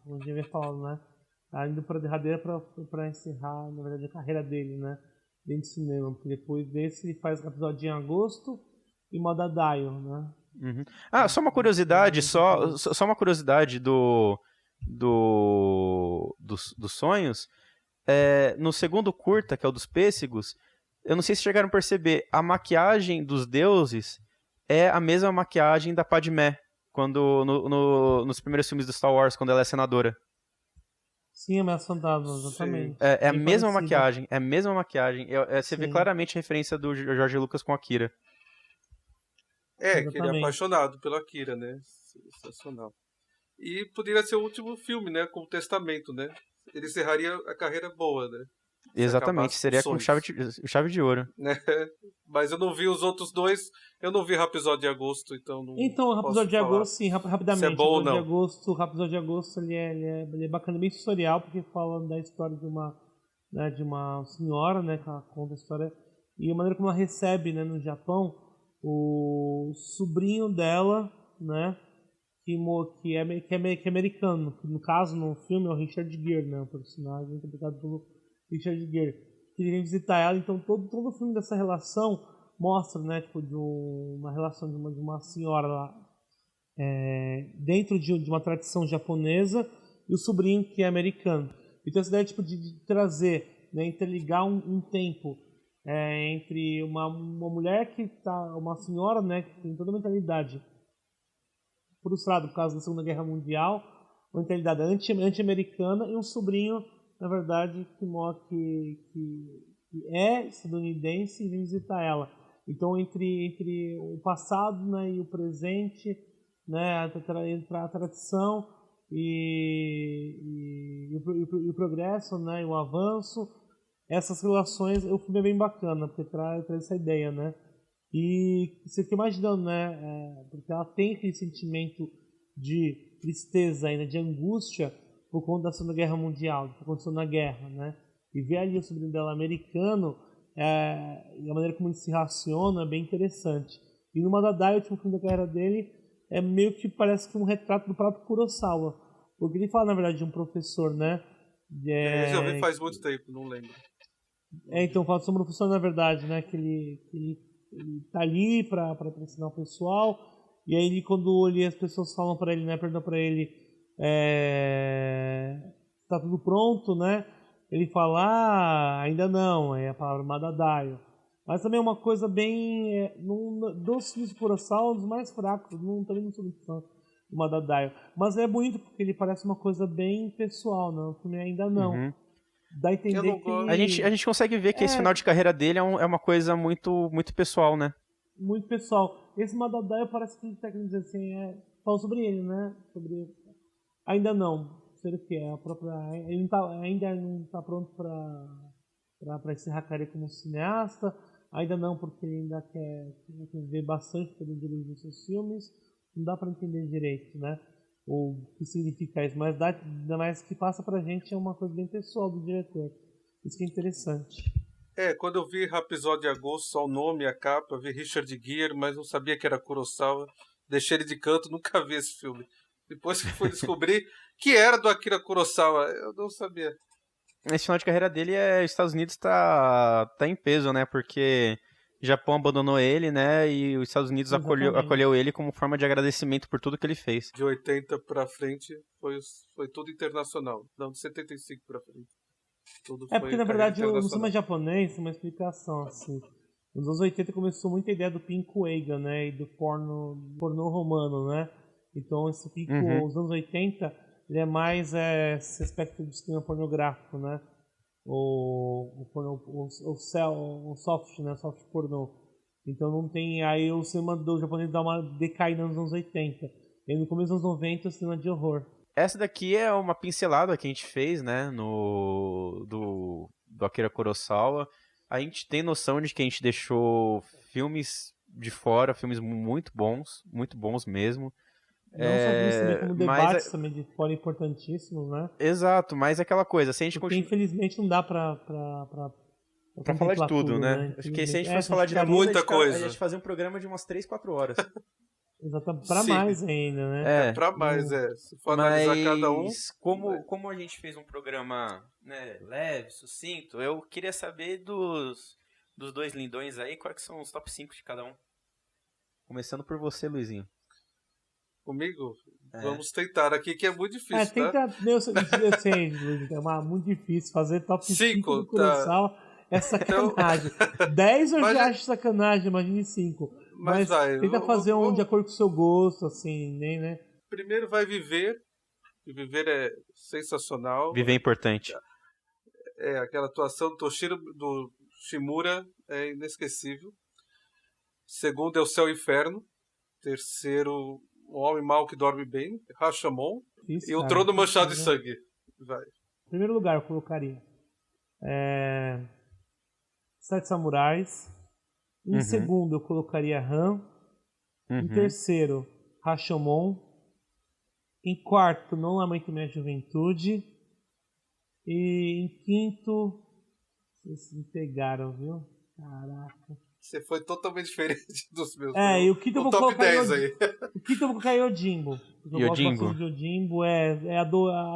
como eu já havia falado, né? Tá indo pra derradeira pra encerrar, na verdade, a carreira dele, né? dentro do cinema, porque depois desse ele faz o episódio em agosto e Madadaio, né? Uhum. Só uma curiosidade, só uma curiosidade dos sonhos. No segundo curta, que é o dos pêssegos, eu não sei se chegaram a perceber, a maquiagem dos deuses é a mesma maquiagem da Padmé, quando nos primeiros filmes do Star Wars, quando ela é senadora. Sim, Ameaça Fantasma, exatamente. É a Bem mesma parecida. maquiagem, é a mesma maquiagem. Você vê Sim. claramente a referência do George Lucas com a Akira. Que ele é Exatamente. apaixonado pela Akira, né? Sensacional. E poderia ser o último filme, né? Com o Testamento, né? Ele encerraria a carreira boa, né? Se Exatamente, acabasse seria com sonhos. chave de ouro. Né? Mas eu não vi os outros dois. Eu não vi Rapisódio de Agosto, então não Então, o posso Rapisódio de falar. Agosto, sim, rapidamente. Se é bom ou não. O Rapisódio de Agosto ele é bacana, bem sensorial, porque fala da história de uma senhora, né, que ela conta a história, e a maneira como ela recebe, né, no Japão, o sobrinho dela, né, que é americano. No caso, no filme, é o Richard Gere, né, o personagem interpretado pelo Richard Gere, que ele vem visitar ela. Então todo o filme dessa relação mostra, né, tipo, de uma relação de uma senhora lá, dentro de uma tradição japonesa, e o sobrinho que é americano. Então essa ideia, tipo, de trazer, né, interligar um tempo entre uma mulher que tá, uma senhora, né, que tem toda a mentalidade frustrada por causa da Segunda Guerra Mundial, uma mentalidade anti-americana, e um sobrinho, na verdade, que é estadunidense e vem visitar ela. Então, entre o passado, né, e o presente, né, entre a tradição e o progresso, né, e o avanço, essas relações, o filme é bem bacana, porque traz essa ideia, né? E você fica imaginando, né, porque ela tem aquele sentimento de tristeza ainda, de angústia por conta da Segunda Guerra Mundial, do que aconteceu na guerra, né? E ver ali o sobrinho dela americano, e a maneira como ele se relaciona é bem interessante. E no Madadaio, o último filme da carreira dele, é meio que parece que um retrato do próprio Kurosawa. Porque ele fala, na verdade, de um professor, né? Eu já vi faz muito tempo, não lembro. Então, fala sobre um professor, na verdade, né? Que ele tá ali para ensinar o pessoal. E aí, quando as pessoas falam para ele, né? Perguntam para ele tá tudo pronto, né? Ele fala, ainda não, é a palavra Madadaio. Mas também é uma coisa bem... dos filmes de Kurosawa, um dos mais fracos, também não sou muito fã do Madadaio. Mas é bonito, porque ele parece uma coisa bem pessoal, né? O filme ainda não. Uhum. Dá a entender que... A gente consegue ver que esse final de carreira dele é uma coisa muito, muito pessoal, né? Muito pessoal. Esse Madadaio parece que ele tá querendo dizer assim, fala sobre ele, né? Ainda não. Sei o que é a própria... Ele ainda não tá pronto para encerrar a carreira como cineasta. Ainda não, porque ele ainda quer ver bastante para dirigir os seus filmes. Não dá para entender direito, né? O que significa isso, mas que passa pra gente é uma coisa bem pessoal do diretor. Isso que é interessante. Quando eu vi Rapisódio de Agosto, só o nome e a capa, vi Richard Gere, mas não sabia que era Kurosawa. Deixei ele de canto, nunca vi esse filme. Depois que fui descobrir que era do Akira Kurosawa, eu não sabia. Esse final de carreira dele, Estados Unidos tá em peso, né? Porque Japão abandonou ele, né? E os Estados Unidos acolheu ele como forma de agradecimento por tudo que ele fez. De 80 pra frente foi tudo internacional. Não, de 75 pra frente. Tudo foi porque na verdade no internacional. cinema japonês, uma explicação assim. Nos anos 80 começou muita ideia do Pinkueiga, né? E do pornô romano, né? Então esse os anos 80, ele é mais esse aspecto do cinema pornográfico, né? O soft, né? Soft pornô. Então não tem... Aí o cinema do japonês dá uma decaída nos anos 80. E no começo dos anos 90 o cinema de horror. Essa daqui é uma pincelada que a gente fez, né? Do Akira Kurosawa. A gente tem noção de que a gente deixou filmes de fora, filmes muito bons mesmo. Não só disso, também como debates também de fora importantíssimos, né? Exato, mas é aquela coisa, se a gente porque infelizmente não dá pra falar de tudo, né? Porque se a gente fosse falar de muita coisa, a gente fazia um programa de umas 3-4 horas. Exatamente, pra Sim. mais ainda, né? Pra mais, Se for analisar cada um. Mas como a gente fez um programa, né, leve, sucinto, eu queria saber dos dois lindões aí, quais que são os top 5 de cada um. Começando por você, Luizinho. Comigo? Vamos tentar aqui, que é muito difícil, tá? Tenta. Eu sei, Luiz, é muito difícil fazer top 5 do Kurosawa. É sacanagem. 10 eu já acho sacanagem, imagine 5. Mas vai. Tenta fazer um de acordo com o seu gosto, assim, né? Primeiro vai Viver. Viver é sensacional. Viver é importante. Aquela atuação do Shimura é inesquecível. Segundo é O Céu e o Inferno. Terceiro, O Homem Mau que Dorme Bem, Rashomon. E O Trono Manchado de Sangue. Vai. Em primeiro lugar, eu colocaria Sete Samurais. Em segundo, eu colocaria Han. Em terceiro, Rashomon. Em quarto, Não Lamento Minha Juventude. E em quinto, vocês me pegaram, viu? Caraca. Você foi totalmente diferente dos meus. E o quinto eu vou top colocar 10 aí. O quinto eu vou colocar Yojimbo. Eu gosto bastante de Yojimbo.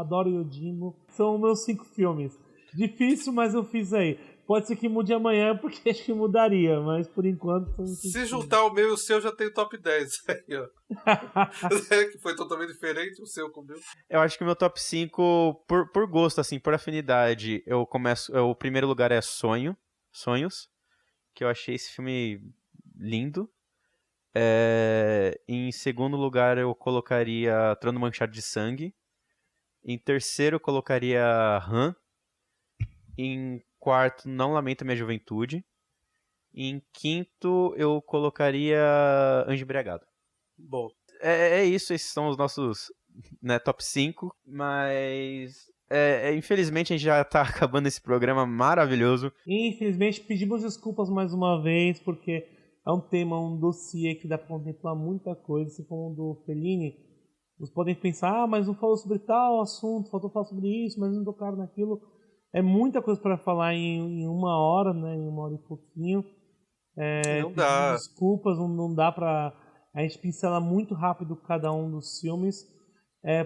Adoro Yojimbo. São meus 5 filmes. Difícil, mas eu fiz aí. Pode ser que mude amanhã, porque acho que mudaria, mas por enquanto... Se juntar o meu e o seu, já tem o top 10 aí, ó. Que foi totalmente diferente, o seu com o meu. Eu acho que o meu top 5, por gosto, assim, por afinidade, o primeiro lugar é Sonhos, que eu achei esse filme lindo. Em segundo lugar, eu colocaria Trono Manchado de Sangue. Em terceiro, eu colocaria Han. Em quarto, Não Lamento Minha Juventude. E em quinto, eu colocaria Anjo Embriagado. Bom. É isso, esses são os nossos, né, top 5. Mas, infelizmente, a gente já tá acabando esse programa maravilhoso. Infelizmente, pedimos desculpas mais uma vez, porque é um tema, um dossiê que dá pra contemplar muita coisa. Se for um do Fellini, vocês podem pensar, mas não falou sobre tal assunto, faltou falar sobre isso, mas não tocaram naquilo. É muita coisa para falar em 1 hora, né? Em 1 hora e pouquinho. Não dá. Desculpas, não dá pra... A gente pincela muito rápido cada um dos filmes.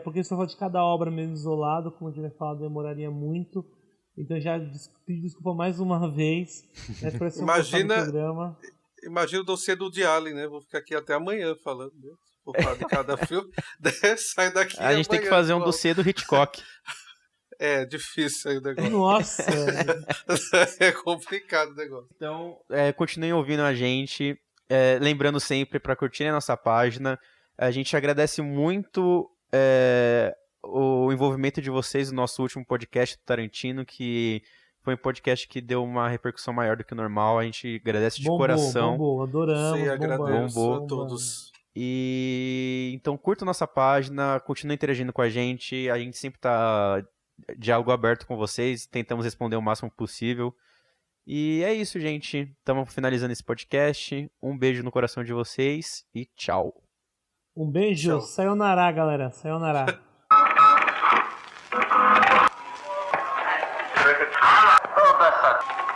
Porque se eu falar de cada obra mesmo isolado, como a gente vai falar, demoraria muito. Então já pedi desculpa mais uma vez. Imagina o dossiê do Woody Allen, né? Vou ficar aqui até amanhã falando. Né? Vou falar de cada filme. Sai daqui A gente tem que fazer um dossiê do Hitchcock. É difícil aí o negócio. Nossa! É complicado o negócio. Então, continuem ouvindo a gente. Lembrando sempre para curtirem a nossa página. A gente agradece muito o envolvimento de vocês no nosso último podcast do Tarantino, que foi um podcast que deu uma repercussão maior do que o normal. A gente agradece de coração. Bombou, adoramos. Sim, agradeço bombou. a todos. E então curtam nossa página, continuem interagindo com a gente sempre tá diálogo aberto com vocês, tentamos responder o máximo possível. E é isso, gente. Estamos finalizando esse podcast. Um beijo no coração de vocês e tchau. Um beijo. Tchau. Sayonara, galera. Sayonara. Oh,